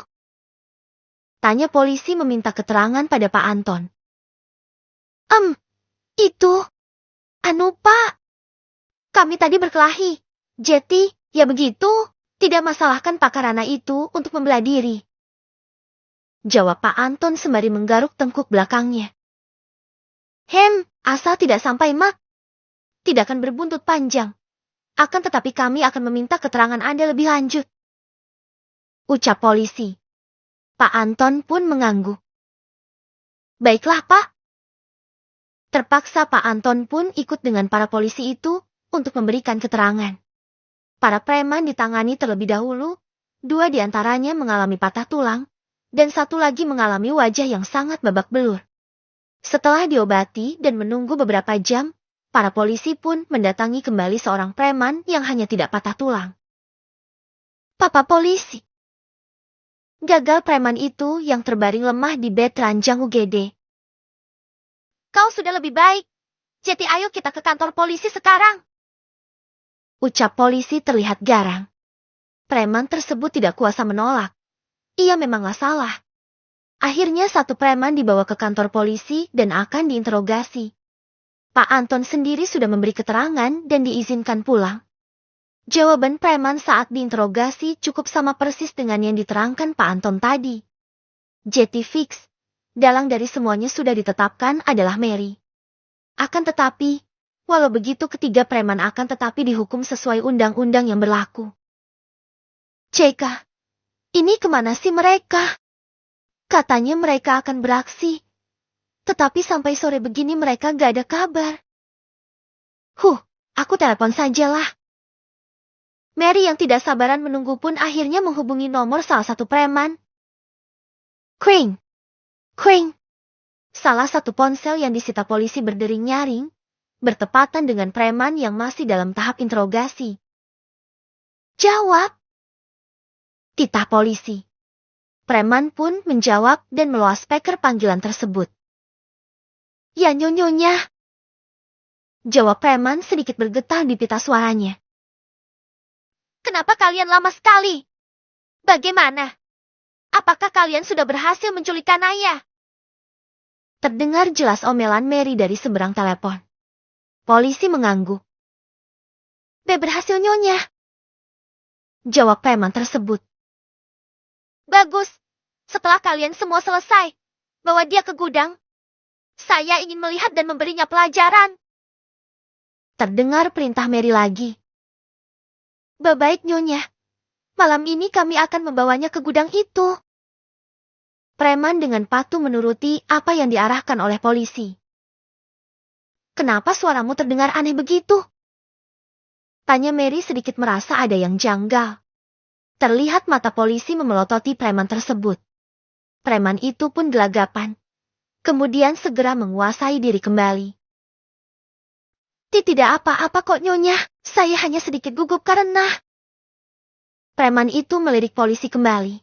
Tanya polisi meminta keterangan pada Pak Anton. Itu. Pak. Kami tadi berkelahi. Jadi, ya begitu, tidak masalahkan Pak Karana itu untuk membela diri. Jawab Pak Anton sembari menggaruk tengkuk belakangnya. Asal tidak sampai mak. Tidak akan berbuntut panjang. Akan tetapi kami akan meminta keterangan Anda lebih lanjut. Ucap polisi. Pak Anton pun mengangguk. Baiklah Pak. Terpaksa Pak Anton pun ikut dengan para polisi itu untuk memberikan keterangan. Para preman ditangani terlebih dahulu, 2 diantaranya mengalami patah tulang, dan 1 lagi mengalami wajah yang sangat babak belur. Setelah diobati dan menunggu beberapa jam, para polisi pun mendatangi kembali seorang preman yang hanya tidak patah tulang. Papa polisi. Gagal preman itu yang terbaring lemah di bed ranjang UGD. Kau sudah lebih baik. Jadi ayo kita ke kantor polisi sekarang. Ucap polisi terlihat garang. Preman tersebut tidak kuasa menolak. Ia memanglah salah. Akhirnya satu preman dibawa ke kantor polisi dan akan diinterogasi. Pak Anton sendiri sudah memberi keterangan dan diizinkan pulang. Jawaban preman saat diinterogasi cukup sama persis dengan yang diterangkan Pak Anton tadi. Jadi fix, dalang dari semuanya sudah ditetapkan adalah Mary. Akan tetapi, walau begitu ketiga preman akan tetapi dihukum sesuai undang-undang yang berlaku. Ceka, ini kemana sih mereka? Katanya mereka akan beraksi. Tetapi sampai sore begini mereka gak ada kabar. Aku telepon sajalah. Mary yang tidak sabaran menunggu pun akhirnya menghubungi nomor salah satu preman. Kring. Salah satu ponsel yang disita polisi berdering nyaring, bertepatan dengan preman yang masih dalam tahap interogasi. Jawab. Titah polisi. Preman pun menjawab dan meloa speaker panggilan tersebut. Ya nyonya. Jawab preman sedikit bergetar di pita suaranya. Kenapa kalian lama sekali? Bagaimana? Apakah kalian sudah berhasil menculik Kanaya? Terdengar jelas omelan Mary dari seberang telepon. Polisi mengangguk. Berhasil nyonya. Jawab preman tersebut. Bagus. Setelah kalian semua selesai, bawa dia ke gudang. Saya ingin melihat dan memberinya pelajaran. Terdengar perintah Mary lagi. Baik nyonya. Malam ini kami akan membawanya ke gudang itu. Preman dengan patuh menuruti apa yang diarahkan oleh polisi. Kenapa suaramu terdengar aneh begitu? Tanya Mary sedikit merasa ada yang janggal. Terlihat mata polisi memelototi preman tersebut. Preman itu pun gelagapan. Kemudian segera menguasai diri kembali. Tidak apa-apa kok nyonya, saya hanya sedikit gugup karena... Preman itu melirik polisi kembali.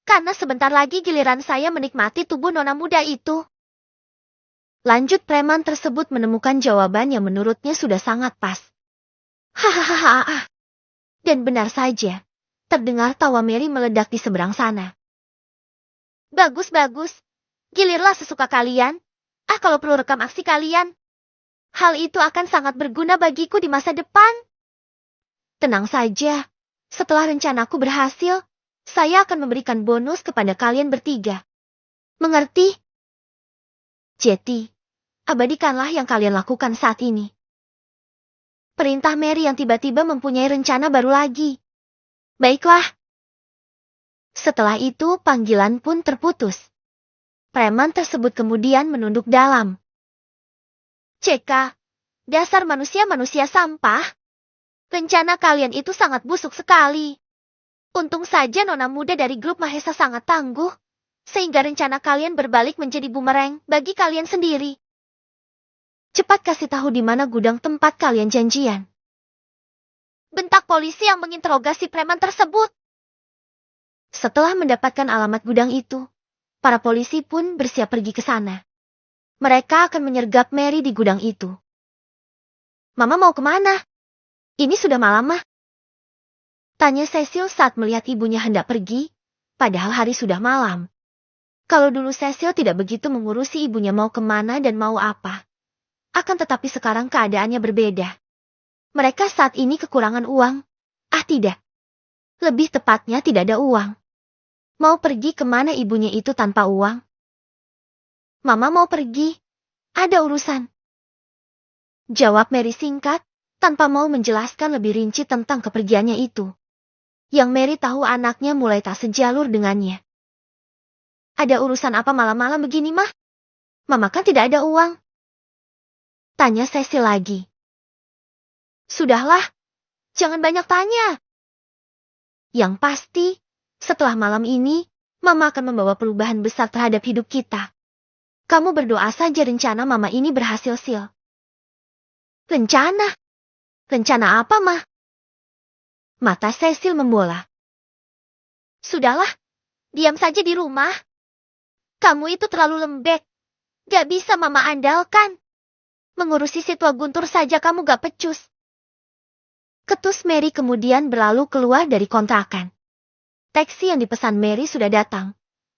Karena sebentar lagi giliran saya menikmati tubuh nona muda itu. Lanjut preman tersebut menemukan jawaban yang menurutnya sudah sangat pas. Hahaha. Dan benar saja, terdengar tawa Mary meledak di seberang sana. Bagus. Gilirlah sesuka kalian. Kalau perlu rekam aksi kalian. Hal itu akan sangat berguna bagiku di masa depan. Tenang saja. Setelah rencanaku berhasil, saya akan memberikan bonus kepada kalian bertiga. Mengerti? Jadi, abadikanlah yang kalian lakukan saat ini. Perintah Mary yang tiba-tiba mempunyai rencana baru lagi. Baiklah. Setelah itu panggilan pun terputus. Preman tersebut kemudian menunduk dalam. Ceka, dasar manusia-manusia sampah. Rencana kalian itu sangat busuk sekali. Untung saja nona muda dari grup Mahesa sangat tangguh, sehingga rencana kalian berbalik menjadi bumerang bagi kalian sendiri. Cepat kasih tahu di mana gudang tempat kalian janjian. Bentak polisi yang menginterogasi preman tersebut. Setelah mendapatkan alamat gudang itu, para polisi pun bersiap pergi ke sana. Mereka akan menyergap Mary di gudang itu. Mama mau kemana? Ini sudah malam mah. Tanya Cecil saat melihat ibunya hendak pergi, padahal hari sudah malam. Kalau dulu Cecil tidak begitu mengurusi ibunya mau kemana dan mau apa. Akan tetapi sekarang keadaannya berbeda. Mereka saat ini kekurangan uang. Tidak. Lebih tepatnya tidak ada uang. Mau pergi kemana ibunya itu tanpa uang? Mama mau pergi. Ada urusan. Jawab Mary singkat, tanpa mau menjelaskan lebih rinci tentang kepergiannya itu. Yang Mary tahu anaknya mulai tak sejalur dengannya. Ada urusan apa malam-malam begini mah? Mama kan tidak ada uang. Tanya Cecil lagi. Sudahlah, jangan banyak tanya. Yang pasti, setelah malam ini, Mama akan membawa perubahan besar terhadap hidup kita. Kamu berdoa saja rencana Mama ini berhasil, Sil. Rencana? Rencana apa, Ma? Mata Cecil membola. Sudahlah, diam saja di rumah. Kamu itu terlalu lembek. Gak bisa Mama andalkan. Mengurusi si tua guntur saja kamu gak pecus. Ketus Mary kemudian berlalu keluar dari kontrakan. Taksi yang dipesan Mary sudah datang.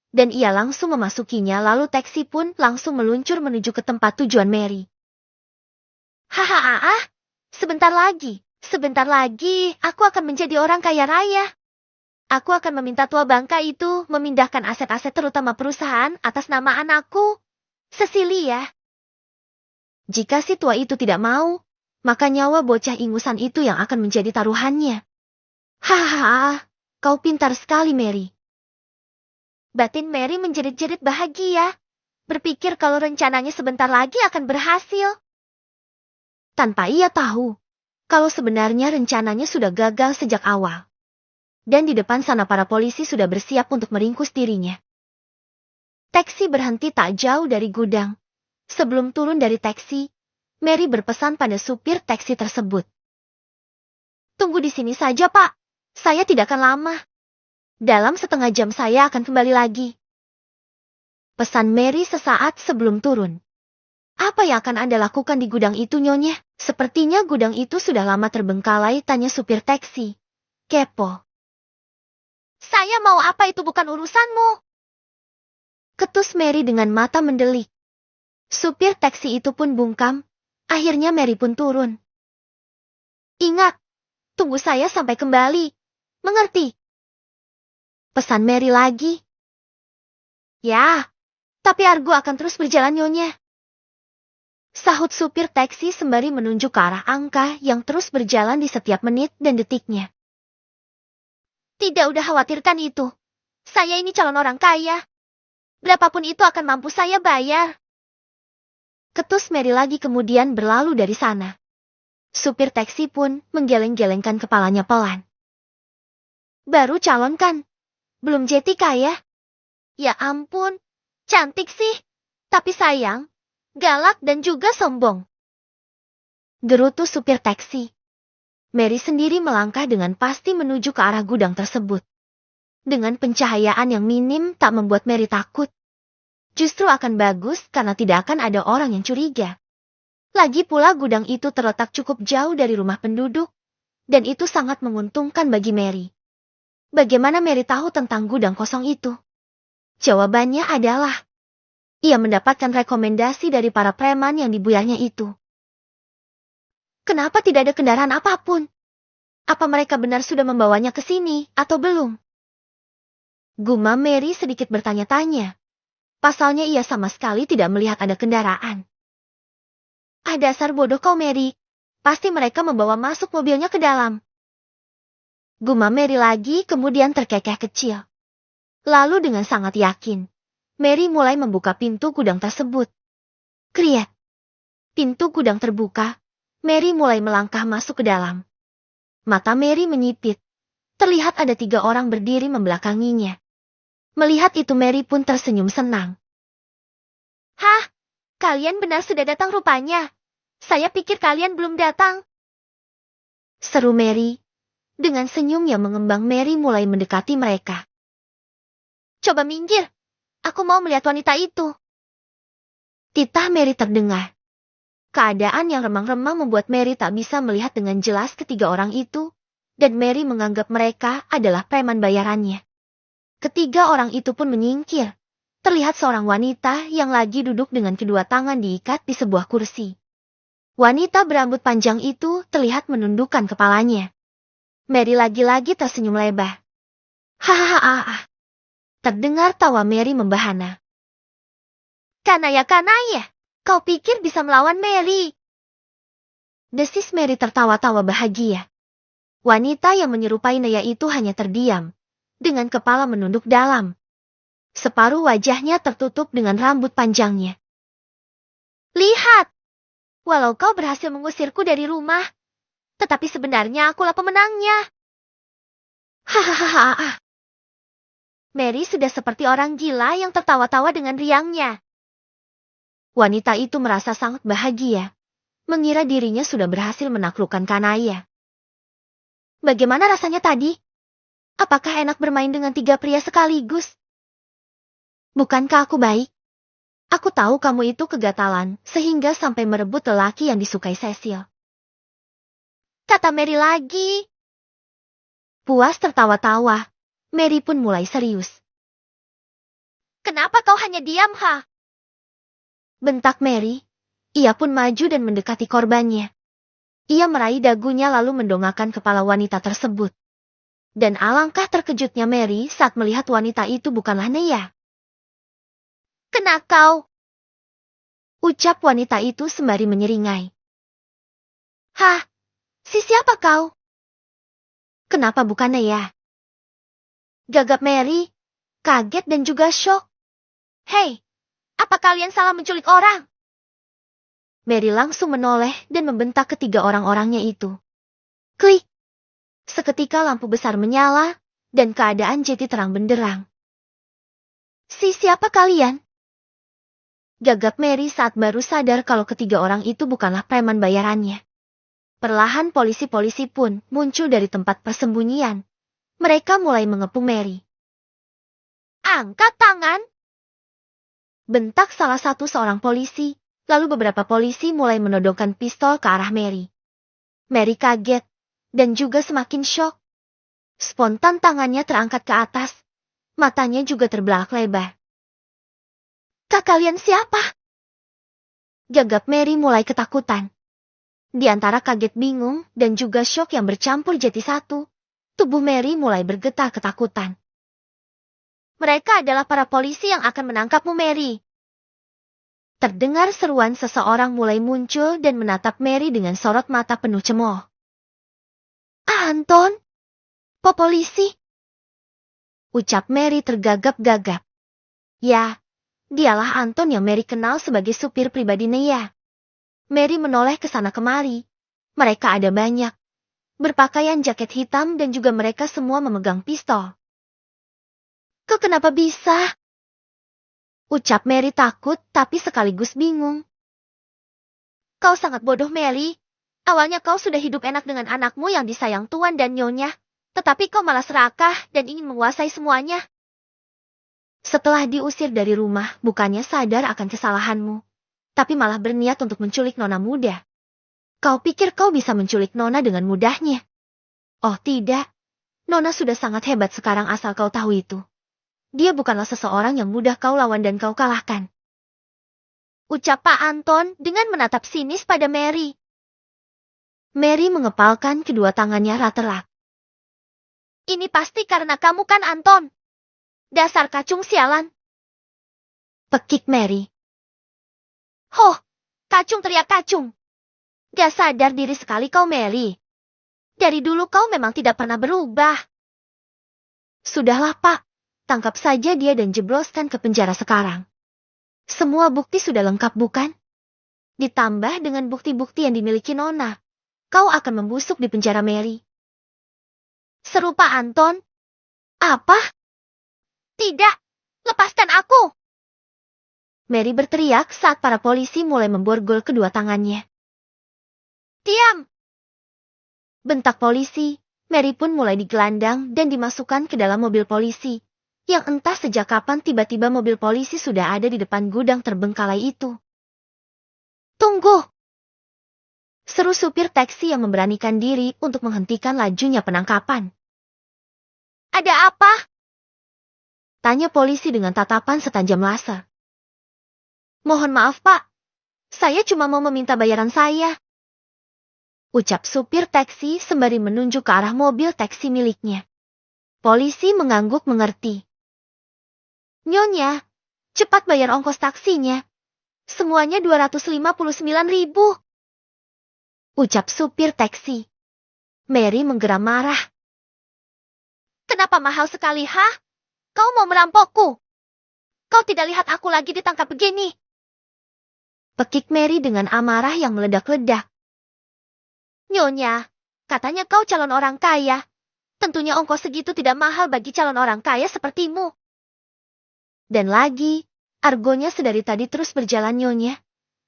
Dan ia langsung memasukinya lalu taksi pun langsung meluncur menuju ke tempat tujuan Mary. Hahaha, sebentar lagi aku akan menjadi orang kaya raya. Aku akan meminta tua bangka itu memindahkan aset-aset terutama perusahaan atas nama anakku, Cecilia. Jika si tua itu tidak mau, maka nyawa bocah ingusan itu yang akan menjadi taruhannya. Hahaha, kau pintar sekali Mary. Batin Mary menjerit-jerit bahagia, berpikir kalau rencananya sebentar lagi akan berhasil. Tanpa ia tahu, kalau sebenarnya rencananya sudah gagal sejak awal. Dan di depan sana para polisi sudah bersiap untuk meringkus dirinya. Taksi berhenti tak jauh dari gudang. Sebelum turun dari taksi, Mary berpesan pada supir taksi tersebut. Tunggu di sini saja Pak, saya tidak akan lama. Dalam setengah jam saya akan kembali lagi. Pesan Mary sesaat sebelum turun. Apa yang akan Anda lakukan di gudang itu Nyonya? Sepertinya gudang itu sudah lama terbengkalai, tanya supir taksi. Kepo. Saya mau apa itu bukan urusanmu. Ketus Mary dengan mata mendelik. Supir taksi itu pun bungkam. Akhirnya Mary pun turun. Ingat, tunggu saya sampai kembali. Mengerti? Pesan Mary lagi. Ya, tapi Argo akan terus berjalan Nyonya. Sahut supir taksi sembari menunjuk ke arah angka yang terus berjalan di setiap menit dan detiknya. Tidak udah khawatirkan itu. Saya ini calon orang kaya. Berapapun itu akan mampu saya bayar. Ketus Mary lagi kemudian berlalu dari sana. Supir taksi pun menggeleng-gelengkan kepalanya pelan. Baru calon kan? Belum jadi kaya? Ya ampun, cantik sih. Tapi sayang, galak dan juga sombong. Gerutu supir taksi. Mary sendiri melangkah dengan pasti menuju ke arah gudang tersebut. Dengan pencahayaan yang minim tak membuat Mary takut. Justru akan bagus karena tidak akan ada orang yang curiga. Lagi pula gudang itu terletak cukup jauh dari rumah penduduk. Dan itu sangat menguntungkan bagi Mary. Bagaimana Mary tahu tentang gudang kosong itu? Jawabannya adalah, ia mendapatkan rekomendasi dari para preman yang dibuyarnya itu. Kenapa tidak ada kendaraan apapun? Apa mereka benar sudah membawanya ke sini atau belum? Gumam Mary sedikit bertanya-tanya. Pasalnya ia sama sekali tidak melihat ada kendaraan. Ah dasar bodoh kau Mary. Pasti mereka membawa masuk mobilnya ke dalam. Gumam Mary lagi kemudian terkekeh kecil. Lalu dengan sangat yakin, Mary mulai membuka pintu gudang tersebut. Kriat. Pintu gudang terbuka. Mary mulai melangkah masuk ke dalam. Mata Mary menyipit. Terlihat ada 3 orang berdiri membelakanginya. Melihat itu Mary pun tersenyum senang. Hah? Kalian benar sudah datang rupanya. Saya pikir kalian belum datang. Seru Mary. Dengan senyum yang mengembang Mary mulai mendekati mereka. Coba minggir. Aku mau melihat wanita itu. Titah Mary terdengar. Keadaan yang remang-remang membuat Mary tak bisa melihat dengan jelas ketiga orang itu. Dan Mary menganggap mereka adalah preman bayarannya. Ketiga orang itu pun menyingkir. Terlihat seorang wanita yang lagi duduk dengan kedua tangan diikat di sebuah kursi. Wanita berambut panjang itu terlihat menundukkan kepalanya. Mary lagi-lagi tersenyum lebar. Hahaha. Terdengar tawa Mary membahana. Kanaya, kau pikir bisa melawan Mary? Desis Mary tertawa-tawa bahagia. Wanita yang menyerupai Naya itu hanya terdiam, dengan kepala menunduk dalam. Separuh wajahnya tertutup dengan rambut panjangnya. Lihat! Walau kau berhasil mengusirku dari rumah, tetapi sebenarnya akulah pemenangnya. Hahaha. Mary sudah seperti orang gila yang tertawa-tawa dengan riangnya. Wanita itu merasa sangat bahagia, mengira dirinya sudah berhasil menaklukkan Kanaya. Bagaimana rasanya tadi? Apakah enak bermain dengan 3 pria sekaligus? Bukankah aku baik? Aku tahu kamu itu kegatalan, sehingga sampai merebut lelaki yang disukai Cecil. Kata Mary lagi. Puas tertawa-tawa, Mary pun mulai serius. Kenapa kau hanya diam, ha? Bentak Mary. Ia pun maju dan mendekati korbannya. Ia meraih dagunya lalu mendongakkan kepala wanita tersebut. Dan alangkah terkejutnya Mary saat melihat wanita itu bukanlah Nia. Kena kau, ucap wanita itu sembari menyeringai. Hah, si siapa kau? Kenapa bukan Nia? Gagap Mary, kaget dan juga syok. Hei, apa kalian salah menculik orang? Mary langsung menoleh dan membentak ketiga orang-orangnya itu. Klik! Seketika lampu besar menyala, dan keadaan jadi terang benderang. Si siapa kalian? Gagap Mary saat baru sadar kalau ketiga orang itu bukanlah preman bayarannya. Perlahan polisi-polisi pun muncul dari tempat persembunyian. Mereka mulai mengepung Mary. Angkat tangan! Bentak salah satu seorang polisi. Lalu beberapa polisi mulai menodongkan pistol ke arah Mary. Mary kaget, dan juga semakin syok. Spontan tangannya terangkat ke atas, matanya juga terbelalak lebar. Kak kalian siapa? Gagap Mary mulai ketakutan. Di antara kaget bingung dan juga syok yang bercampur jadi satu, tubuh Mary mulai bergetar ketakutan. Mereka adalah para polisi yang akan menangkapmu, Mary. Terdengar seruan seseorang mulai muncul dan menatap Mary dengan sorot mata penuh cemooh. Anton? Polisi? Ucap Mary tergagap-gagap. Ya, dialah Anton yang Mary kenal sebagai supir pribadi Nia. Mary menoleh ke sana kemari. Mereka ada banyak. Berpakaian jaket hitam dan juga mereka semua memegang pistol. Kok kenapa bisa? Ucap Mary takut tapi sekaligus bingung. Kau sangat bodoh, Mary. Awalnya kau sudah hidup enak dengan anakmu yang disayang tuan dan nyonya, tetapi kau malah serakah dan ingin menguasai semuanya. Setelah diusir dari rumah, bukannya sadar akan kesalahanmu, tapi malah berniat untuk menculik nona muda. Kau pikir kau bisa menculik nona dengan mudahnya? Oh tidak, nona sudah sangat hebat sekarang asal kau tahu itu. Dia bukanlah seseorang yang mudah kau lawan dan kau kalahkan. Ucap Pak Anton dengan menatap sinis pada Mary. Mary mengepalkan kedua tangannya ratelak. Ini pasti karena kamu kan, Anton? Dasar kacung sialan. Pekik Mary. Hoh, kacung teriak kacung. Gak sadar diri sekali kau, Mary. Dari dulu kau memang tidak pernah berubah. Sudahlah, Pak. Tangkap saja dia dan jebloskan ke penjara sekarang. Semua bukti sudah lengkap, bukan? Ditambah dengan bukti-bukti yang dimiliki Nona. Kau akan membusuk di penjara, Mary. Seru Pak Anton. Apa? Tidak, lepaskan aku. Mary berteriak saat para polisi mulai memborgol kedua tangannya. Diam! Bentak polisi, Mary pun mulai digelandang dan dimasukkan ke dalam mobil polisi. Yang entah sejak kapan tiba-tiba mobil polisi sudah ada di depan gudang terbengkalai itu. Tunggu! Seru supir taksi yang memberanikan diri untuk menghentikan lajunya penangkapan. Ada apa? Tanya polisi dengan tatapan setajam laser. Mohon maaf, Pak. Saya cuma mau meminta bayaran saya. Ucap supir taksi sembari menunjuk ke arah mobil taksi miliknya. Polisi mengangguk mengerti. Nyonya, cepat bayar ongkos taksinya. Semuanya 259.000. Ucap supir taksi. Mary menggeram marah. Kenapa mahal sekali, ha? Kau mau merampokku? Kau tidak lihat aku lagi ditangkap begini? Pekik Mary dengan amarah yang meledak-ledak. Nyonya, katanya kau calon orang kaya. Tentunya ongkos segitu tidak mahal bagi calon orang kaya sepertimu. Dan lagi, argonya sedari tadi terus berjalan, Nyonya.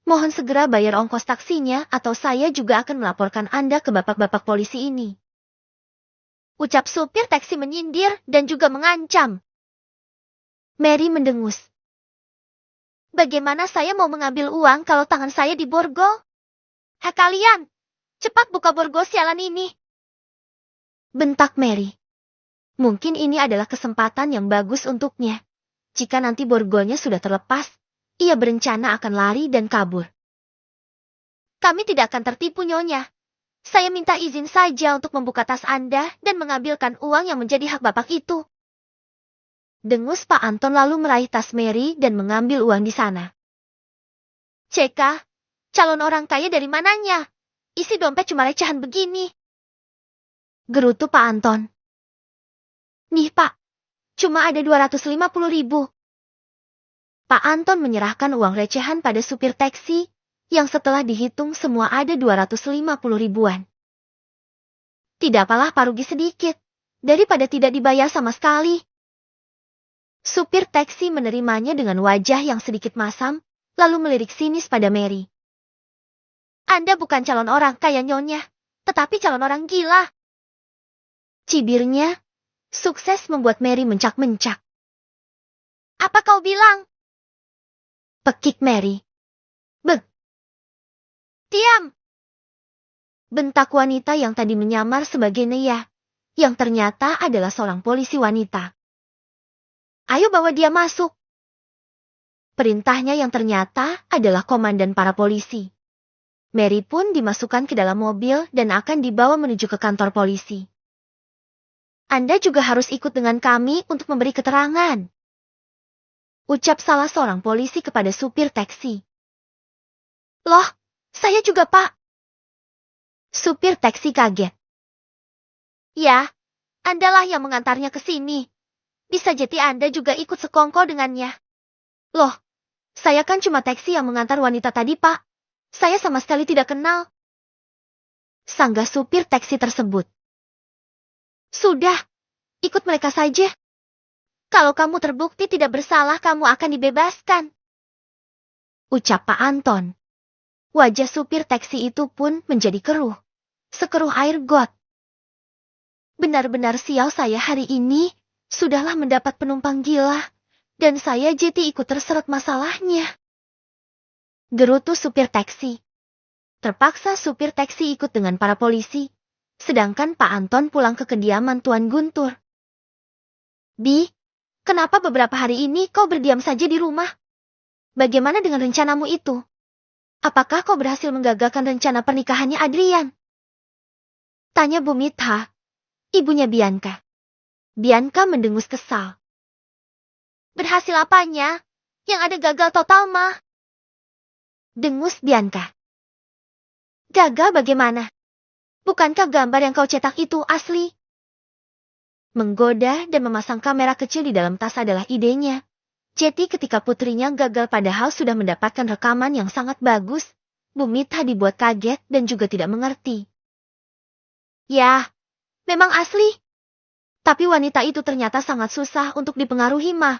Mohon segera bayar ongkos taksinya atau saya juga akan melaporkan Anda ke bapak-bapak polisi ini. Ucap supir taksi menyindir dan juga mengancam. Mary mendengus. Bagaimana saya mau mengambil uang kalau tangan saya diborgol? Hei kalian, cepat buka borgol sialan ini. Bentak Mary. Mungkin ini adalah kesempatan yang bagus untuknya. Jika nanti borgolnya sudah terlepas, ia berencana akan lari dan kabur. Kami tidak akan tertipu, Nyonya. Saya minta izin saja untuk membuka tas Anda dan mengambilkan uang yang menjadi hak Bapak itu. Dengus Pak Anton lalu meraih tas Mary dan mengambil uang di sana. Ceka, calon orang kaya dari mananya? Isi dompet cuma recehan begini. Gerutu Pak Anton. Nih Pak, cuma ada 250.000. Pak Anton menyerahkan uang recehan pada supir taksi, yang setelah dihitung semua ada 250.000-an. Tidak apalah Pak, rugi sedikit, daripada tidak dibayar sama sekali. Supir taksi menerimanya dengan wajah yang sedikit masam, lalu melirik sinis pada Mary. Anda bukan calon orang kaya, Nyonya, tetapi calon orang gila. Cibirnya, sukses membuat Mary mencak-mencak. Apa kau bilang? Pekik Mary. Beg. Diam. Bentak wanita yang tadi menyamar sebagai Nea, yang ternyata adalah seorang polisi wanita. Ayo bawa dia masuk. Perintahnya yang ternyata adalah komandan para polisi. Mary pun dimasukkan ke dalam mobil dan akan dibawa menuju ke kantor polisi. Anda juga harus ikut dengan kami untuk memberi keterangan. Ucap salah seorang polisi kepada supir taksi. Loh, saya juga Pak. Supir taksi kaget. Ya, Andalah yang mengantarnya ke sini. Bisa jadi Anda juga ikut sekongkol dengannya. Loh, saya kan cuma taksi yang mengantar wanita tadi Pak. Saya sama sekali tidak kenal. Sanggah supir taksi tersebut. Sudah, ikut mereka saja. Kalau kamu terbukti tidak bersalah, kamu akan dibebaskan. Ucap Pak Anton. Wajah supir taksi itu pun menjadi keruh. Sekeruh air got. Benar-benar sial saya hari ini. Sudahlah mendapat penumpang gila. Dan saya jadi ikut terseret masalahnya. Gerutu supir taksi. Terpaksa supir taksi ikut dengan para polisi. Sedangkan Pak Anton pulang ke kediaman Tuan Guntur. Bi, kenapa beberapa hari ini kau berdiam saja di rumah? Bagaimana dengan rencanamu itu? Apakah kau berhasil menggagalkan rencana pernikahannya Adrian? Tanya Bu Mitha, ibunya Bianca. Bianca mendengus kesal. Berhasil apanya? Yang ada gagal total mah. Dengus Bianca. Gagal bagaimana? Bukankah gambar yang kau cetak itu asli? Menggoda dan memasang kamera kecil di dalam tas adalah idenya. Jadi ketika putrinya gagal padahal sudah mendapatkan rekaman yang sangat bagus, Bu Mitha dibuat kaget dan juga tidak mengerti. Ya, memang asli. Tapi wanita itu ternyata sangat susah untuk dipengaruhi mah.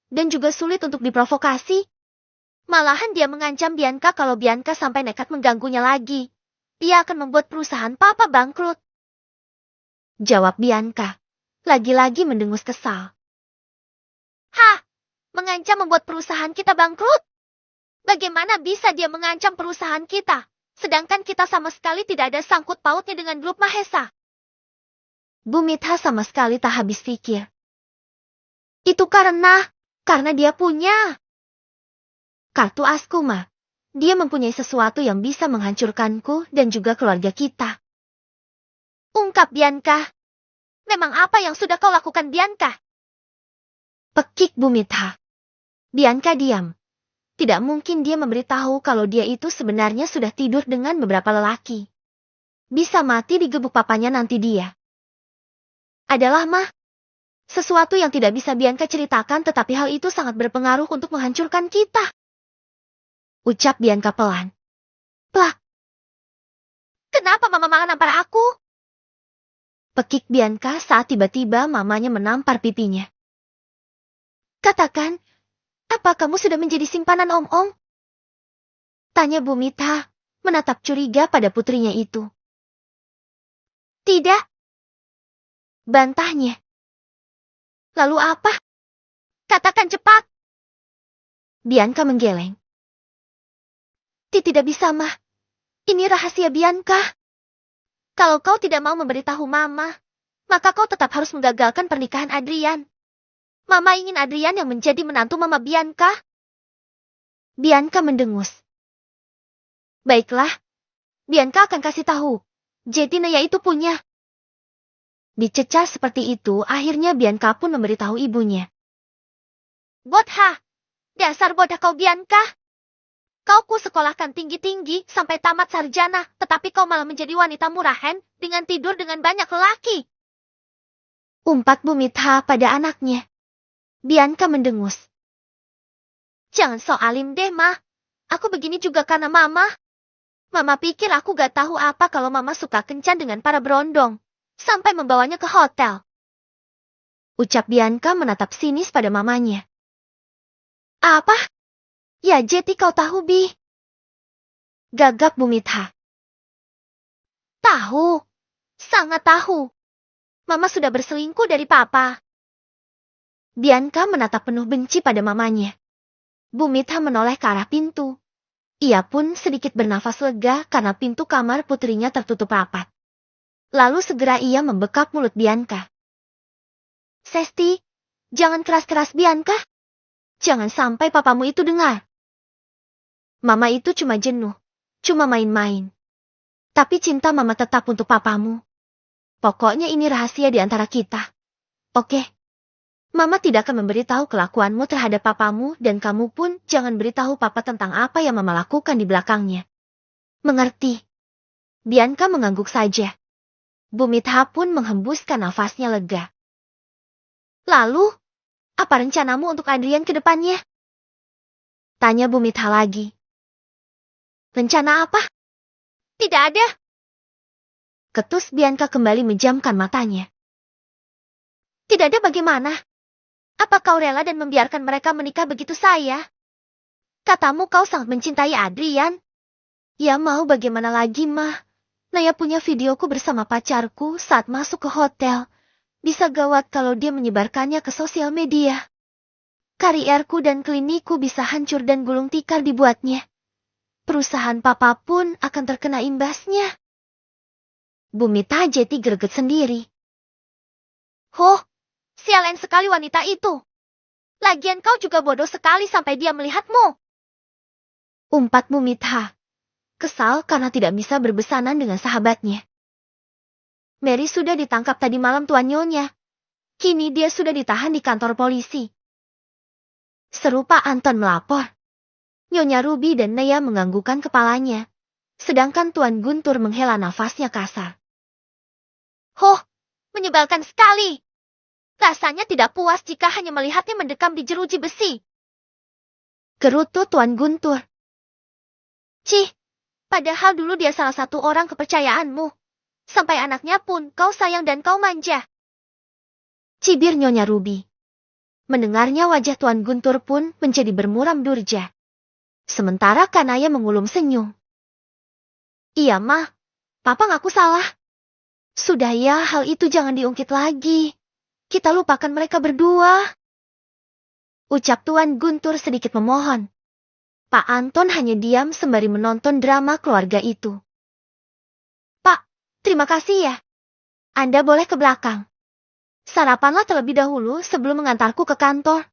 Dan juga sulit untuk diprovokasi. Malahan dia mengancam Bianca kalau Bianca sampai nekat mengganggunya lagi. Dia akan membuat perusahaan Papa bangkrut. Jawab Bianca. Lagi-lagi mendengus kesal. Hah? Mengancam membuat perusahaan kita bangkrut? Bagaimana bisa dia mengancam perusahaan kita? Sedangkan kita sama sekali tidak ada sangkut pautnya dengan grup Mahesa. Bu Mitha sama sekali tak habis pikir. Itu karena dia punya kartu Askuma. Dia mempunyai sesuatu yang bisa menghancurkanku dan juga keluarga kita. Ungkap Bianca. Memang apa yang sudah kau lakukan Bianca? Pekik Bu Mitha. Bianca diam. Tidak mungkin dia memberitahu kalau dia itu sebenarnya sudah tidur dengan beberapa lelaki. Bisa mati digebuk papanya nanti dia. Adalah mah. Sesuatu yang tidak bisa Bianca ceritakan tetapi hal itu sangat berpengaruh untuk menghancurkan kita. Ucap Bianca pelan. Plak. Kenapa mama nampar aku? Pekik Bianca saat tiba-tiba mamanya menampar pipinya. Katakan, apa kamu sudah menjadi simpanan om-om? Tanya Bu Mitha, menatap curiga pada putrinya itu. Tidak. Bantahnya. Lalu apa? Katakan cepat. Bianca menggeleng. Tidak bisa, Mah. Ini rahasia Bianca. Kalau kau tidak mau memberitahu Mama, maka kau tetap harus menggagalkan pernikahan Adrian. Mama ingin Adrian yang menjadi menantu Mama Bianca. Bianca mendengus. Baiklah, Bianca akan kasih tahu. Jadi Naya itu punya. Dicecar seperti itu, akhirnya Bianca pun memberitahu ibunya. Bodha, dasar bodoh kau Bianca. Kau ku sekolahkan tinggi-tinggi sampai tamat sarjana, tetapi kau malah menjadi wanita murahan dengan tidur dengan banyak lelaki. Umpat Bu Mitha pada anaknya. Bianca mendengus. Jangan sok alim deh, Ma. Aku begini juga karena Mama. Mama pikir aku gak tahu apa kalau Mama suka kencan dengan para berondong, sampai membawanya ke hotel. Ucap Bianca menatap sinis pada mamanya. Apa? Ya jadi kau tahu, Bi. Gagap Bu Mitha. Tahu. Sangat tahu. Mama sudah berselingkuh dari Papa. Bianca menatap penuh benci pada mamanya. Bu Mitha menoleh ke arah pintu. Ia pun sedikit bernafas lega karena pintu kamar putrinya tertutup rapat. Lalu segera ia membekap mulut Bianca. Sesti, jangan keras-keras Bianca. Jangan sampai papamu itu dengar. Mama itu cuma jenuh, cuma main-main. Tapi cinta Mama tetap untuk papamu. Pokoknya ini rahasia di antara kita. Oke? Mama tidak akan memberitahu kelakuanmu terhadap papamu dan kamu pun jangan beritahu papa tentang apa yang Mama lakukan di belakangnya. Mengerti? Bianca mengangguk saja. Bu Mitha pun menghembuskan nafasnya lega. Lalu, apa rencanamu untuk Adrian ke depannya? Tanya Bu Mitha lagi. Rencana apa? Tidak ada. Ketus Bianca kembali menjamkan matanya. Tidak ada bagaimana? Apa kau rela dan membiarkan mereka menikah begitu saja? Katamu kau sangat mencintai Adrian. Ya mau bagaimana lagi, Mah. Naya punya videoku bersama pacarku saat masuk ke hotel. Bisa gawat kalau dia menyebarkannya ke sosial media. Karierku dan klinikku bisa hancur dan gulung tikar dibuatnya. Perusahaan papa pun akan terkena imbasnya. Bu Mitha jadi greget sendiri. Hoh, sialan sekali wanita itu. Lagian kau juga bodoh sekali sampai dia melihatmu. Umpat Bu Mitha. Kesal karena tidak bisa berbesanan dengan sahabatnya. Mary sudah ditangkap tadi malam Tuan Nyonya. Kini dia sudah ditahan di kantor polisi. Seru Pak Anton melapor. Nyonya Ruby dan Naya menganggukkan kepalanya. Sedangkan Tuan Guntur menghela nafasnya kasar. Hoh, menyebalkan sekali. Rasanya tidak puas jika hanya melihatnya mendekam di jeruji besi. Gerutu Tuan Guntur. Cih, padahal dulu dia salah satu orang kepercayaanmu. Sampai anaknya pun kau sayang dan kau manja. Cibir Nyonya Ruby. Mendengarnya wajah Tuan Guntur pun menjadi bermuram durja. Sementara Kanaya mengulum senyum. Iya, Mah. Papa ngaku salah. Sudah ya, hal itu jangan diungkit lagi. Kita lupakan mereka berdua. Ucap Tuan Guntur sedikit memohon. Pak Anton hanya diam sembari menonton drama keluarga itu. Pak, terima kasih ya. Anda boleh ke belakang. Sarapanlah terlebih dahulu sebelum mengantarku ke kantor.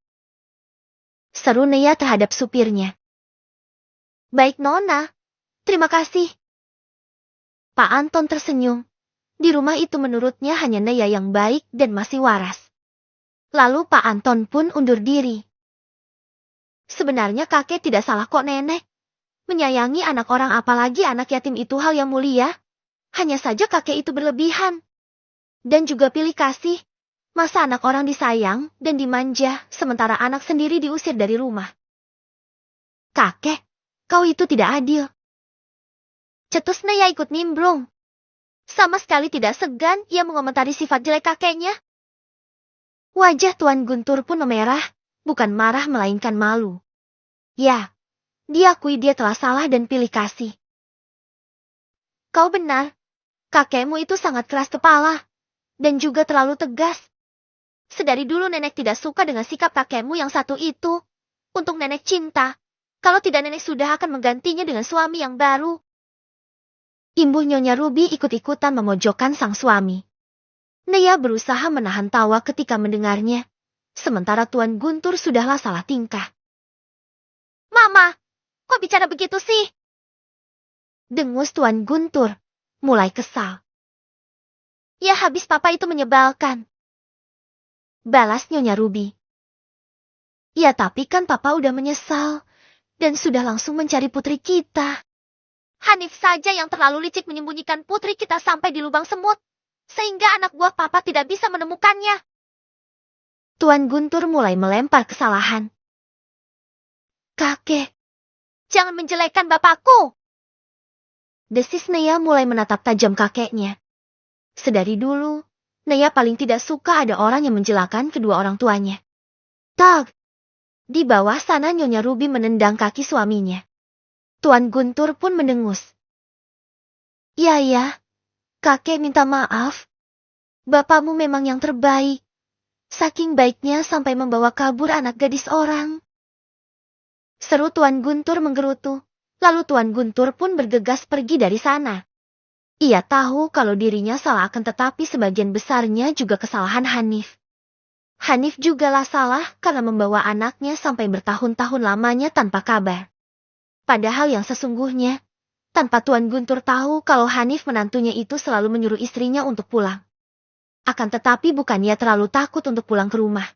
Seru Naya terhadap supirnya. Baik Nona, terima kasih. Pak Anton tersenyum. Di rumah itu menurutnya hanya Naya yang baik dan masih waras. Lalu Pak Anton pun undur diri. Sebenarnya kakek tidak salah kok Nenek. Menyayangi anak orang apalagi anak yatim itu hal yang mulia. Hanya saja kakek itu berlebihan. Dan juga pilih kasih. Masa anak orang disayang dan dimanja sementara anak sendiri diusir dari rumah. Kakek. Kau itu tidak adil. Cetus Naya ikut nimbrung. Sama sekali tidak segan ia mengomentari sifat jelek kakeknya. Wajah Tuan Guntur pun memerah, bukan marah melainkan malu. Ya, diakui dia telah salah dan pilih kasih. Kau benar, kakekmu itu sangat keras kepala, dan juga terlalu tegas. Sedari dulu nenek tidak suka dengan sikap kakekmu yang satu itu. Untuk nenek cinta, kalau tidak nenek sudah akan menggantinya dengan suami yang baru. Imbuh Nyonya Ruby ikut-ikutan memojokkan sang suami. Nea berusaha menahan tawa ketika mendengarnya, sementara Tuan Guntur sudahlah salah tingkah. Mama, kok bicara begitu sih? Dengus Tuan Guntur, mulai kesal. Ya habis papa itu menyebalkan. Balas Nyonya Ruby. Ya tapi kan papa udah menyesal, dan sudah langsung mencari putri kita. Hanif saja yang terlalu licik menyembunyikan putri kita sampai di lubang semut, sehingga anak buah papa tidak bisa menemukannya. Tuan Guntur mulai melempar kesalahan. Kakek, jangan menjelekkan bapakku. Desis Nea mulai menatap tajam kakeknya. Sedari dulu, Nea paling tidak suka ada orang yang menjelakan kedua orang tuanya. Tag! Di bawah sana Nyonya Ruby menendang kaki suaminya. Tuan Guntur pun mendengus. Ya, kakek minta maaf. Bapakmu memang yang terbaik. Saking baiknya sampai membawa kabur anak gadis orang. Seru Tuan Guntur menggerutu. Lalu Tuan Guntur pun bergegas pergi dari sana. Ia tahu kalau dirinya salah akan tetapi sebagian besarnya juga kesalahan Hanif. Hanif jugalah salah karena membawa anaknya sampai bertahun-tahun lamanya tanpa kabar. Padahal yang sesungguhnya, tanpa Tuan Guntur tahu kalau Hanif menantunya itu selalu menyuruh istrinya untuk pulang. Akan tetapi bukan ia terlalu takut untuk pulang ke rumah.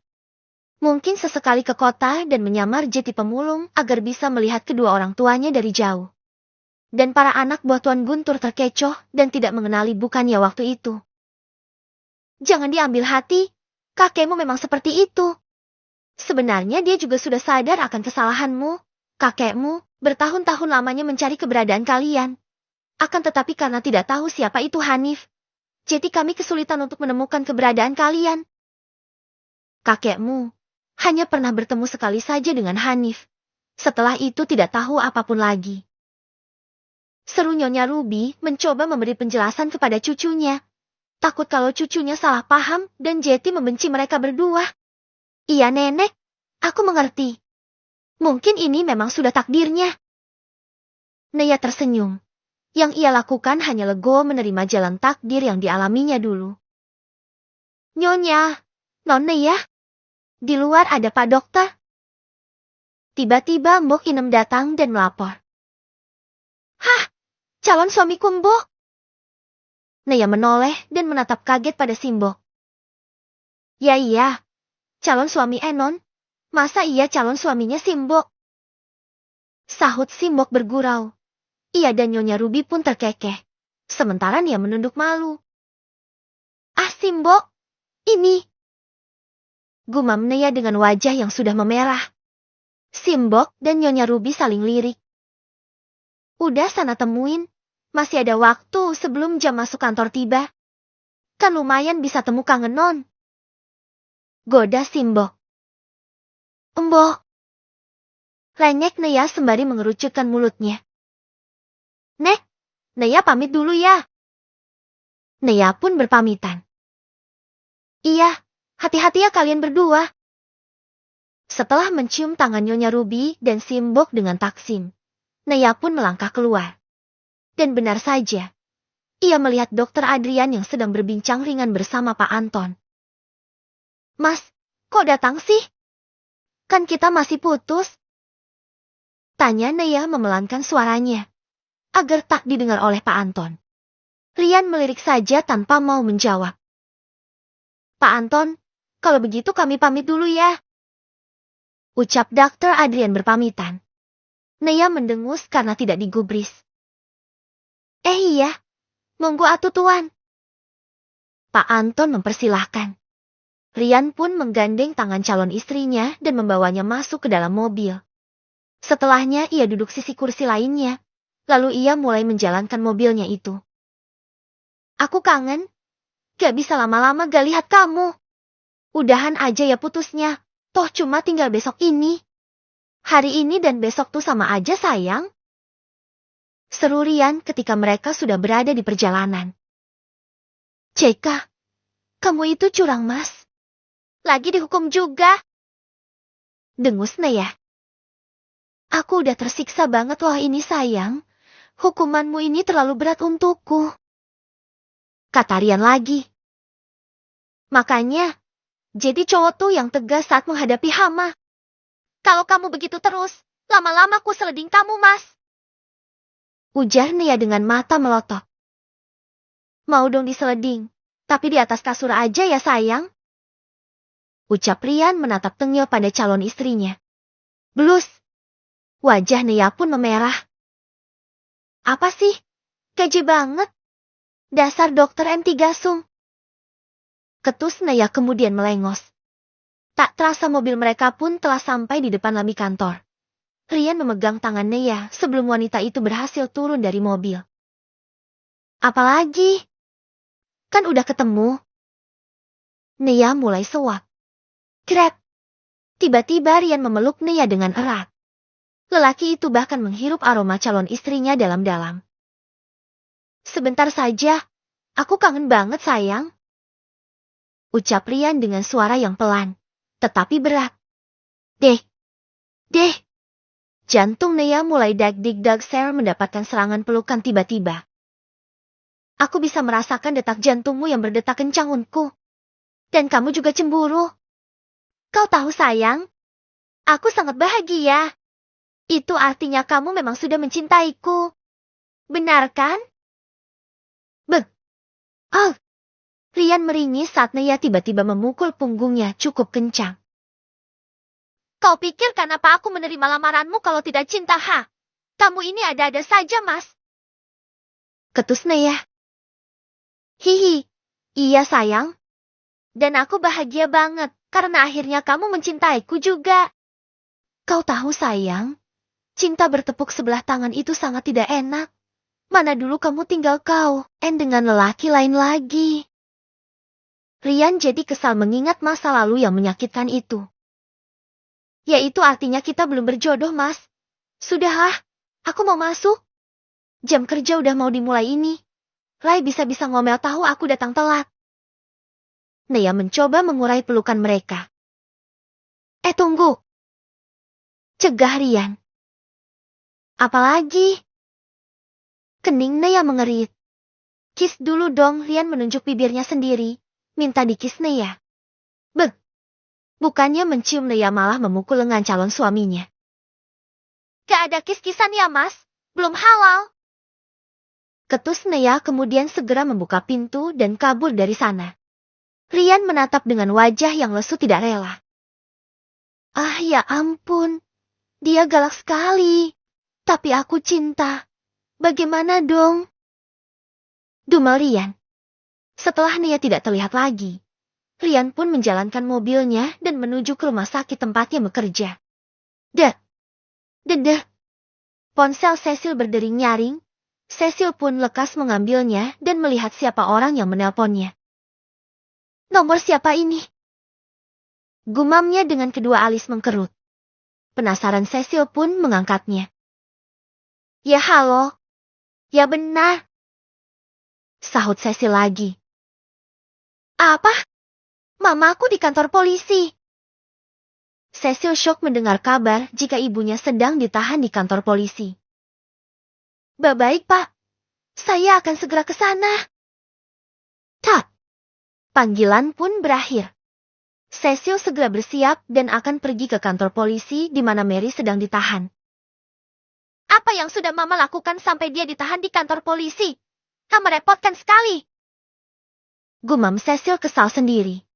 Mungkin sesekali ke kota dan menyamar jadi pemulung agar bisa melihat kedua orang tuanya dari jauh. Dan para anak buah Tuan Guntur terkecoh dan tidak mengenali bukannya waktu itu. Jangan diambil hati, kakekmu memang seperti itu. Sebenarnya dia juga sudah sadar akan kesalahanmu, kakekmu. Bertahun-tahun lamanya mencari keberadaan kalian. Akan tetapi karena tidak tahu siapa itu Hanif, jadi kami kesulitan untuk menemukan keberadaan kalian. Kakekmu hanya pernah bertemu sekali saja dengan Hanif. Setelah itu tidak tahu apapun lagi. Seru Nyonya Ruby mencoba memberi penjelasan kepada cucunya. Takut kalau cucunya salah paham dan Jetty membenci mereka berdua. Iya nenek, aku mengerti. Mungkin ini memang sudah takdirnya. Nea tersenyum. Yang ia lakukan hanya legowo menerima jalan takdir yang dialaminya dulu. Nyonya, Non Nea, di luar ada Pak Dokter. Tiba-tiba Mbok Inem datang dan melapor. Hah, calon suamiku Mbok? Nea menoleh dan menatap kaget pada Simbok. Ya iya, calon suami Enon. Masa iya calon suaminya Simbok? Sahut Simbok bergurau. Ia dan Nyonya Ruby pun terkekeh. Sementara Nia menunduk malu. Ah Simbok, ini. Gumam Nia dengan wajah yang sudah memerah. Simbok dan Nyonya Ruby saling lirik. Udah sana temuin. Masih ada waktu sebelum jam masuk kantor tiba. Kan lumayan bisa temu kangen Non. Goda Simbok. Mbok. Lenyek Nea sembari mengerucutkan mulutnya. Nek, Nea pamit dulu ya. Nea pun berpamitan. Iya, hati-hati ya kalian berdua. Setelah mencium tangan Nyonya Ruby dan Simbok dengan taksim, Nea pun melangkah keluar. Dan benar saja, ia melihat Dokter Adrian yang sedang berbincang ringan bersama Pak Anton. Mas, kok datang sih? Kan kita masih putus. Tanya Nea memelankan suaranya, agar tak didengar oleh Pak Anton. Rian melirik saja tanpa mau menjawab. Pak Anton, kalau begitu kami pamit dulu ya. Ucap Dokter Adrian berpamitan. Nea mendengus karena tidak digubris. Iya, monggo atuh tuan. Pak Anton mempersilahkan. Rian pun menggandeng tangan calon istrinya dan membawanya masuk ke dalam mobil. Setelahnya ia duduk sisi kursi lainnya, lalu ia mulai menjalankan mobilnya itu. Aku kangen, gak bisa lama-lama gak lihat kamu. Udahan aja ya putusnya, toh cuma tinggal besok ini. Hari ini dan besok tuh sama aja sayang. Seru Rian ketika mereka sudah berada di perjalanan. Ceka, kamu itu curang mas. Lagi dihukum juga. Dengus Nea. Aku udah tersiksa banget loh ini sayang. Hukumanmu ini terlalu berat untukku. Kata Rian lagi. Makanya, jadi cowok tuh yang tegas saat menghadapi hama. Kalau kamu begitu terus, lama-lama ku seleding kamu, Mas. Ujar Nia dengan mata melotot. Mau dong diseleding, tapi di atas kasur aja ya sayang. Ucap Rian menatap tengil pada calon istrinya. Blus. Wajah Nia pun memerah. Apa sih? Keji banget. Dasar dokter MT Gasung. Ketus Nia kemudian melengos. Tak terasa mobil mereka pun telah sampai di depan lobi kantor. Rian memegang tangan Nia sebelum wanita itu berhasil turun dari mobil. Apalagi? Kan udah ketemu. Nia mulai sewak. Krep. Tiba-tiba Rian memeluk Nia dengan erat. Lelaki itu bahkan menghirup aroma calon istrinya dalam-dalam. Sebentar saja, aku kangen banget sayang. Ucap Rian dengan suara yang pelan, tetapi berat. Deh. Jantung Nia mulai dag-dig-dag ser mendapatkan serangan pelukan tiba-tiba. Aku bisa merasakan detak jantungmu yang berdetak kencang unku. Dan kamu juga cemburu. Kau tahu sayang, aku sangat bahagia. Itu artinya kamu memang sudah mencintaiku. Benar kan? Rian meringis saat Nia tiba-tiba memukul punggungnya cukup kencang. Kau pikir kenapa aku menerima lamaranmu kalau tidak cinta, ha? Kamu ini ada-ada saja, Mas. Ketus Nia. Hihi, iya sayang. Dan aku bahagia banget karena akhirnya kamu mencintaiku juga. Kau tahu sayang, cinta bertepuk sebelah tangan itu sangat tidak enak. Mana dulu kamu tinggal dengan lelaki lain lagi. Rian jadi kesal mengingat masa lalu yang menyakitkan itu. Ya itu artinya kita belum berjodoh, Mas. Sudahlah, aku mau masuk. Jam kerja udah mau dimulai ini. Rai bisa-bisa ngomel tahu aku datang telat. Nia mencoba mengurai pelukan mereka. Tunggu. Cegah Rian. Apalagi? Kening Nia mengerit. Kiss dulu dong, Rian menunjuk bibirnya sendiri. Minta dikis Nia. Bukannya mencium Nia malah memukul lengan calon suaminya. Gak ada kis-kisan ya Mas, belum halal. Ketus Nia kemudian segera membuka pintu dan kabur dari sana. Rian menatap dengan wajah yang lesu tidak rela. Ah ya ampun, dia galak sekali. Tapi aku cinta. Bagaimana dong? Dumel Rian. Setelah Nia tidak terlihat lagi, Rian pun menjalankan mobilnya dan menuju ke rumah sakit tempatnya bekerja. Ponsel Cecil berdering nyaring. Cecil pun lekas mengambilnya dan melihat siapa orang yang menelponnya. Nomor siapa ini? Gumamnya dengan kedua alis mengkerut. Penasaran Cecil pun mengangkatnya. Ya halo. Ya benar. Sahut Cecil lagi. Apa? Mamaku di kantor polisi. Cecil syok mendengar kabar jika ibunya sedang ditahan di kantor polisi. Baik Pak, saya akan segera ke sana. Panggilan pun berakhir. Cecil segera bersiap dan akan pergi ke kantor polisi di mana Mary sedang ditahan. Apa yang sudah Mama lakukan sampai dia ditahan di kantor polisi? Merepotkan sekali. Gumam Cecil kesal sendiri.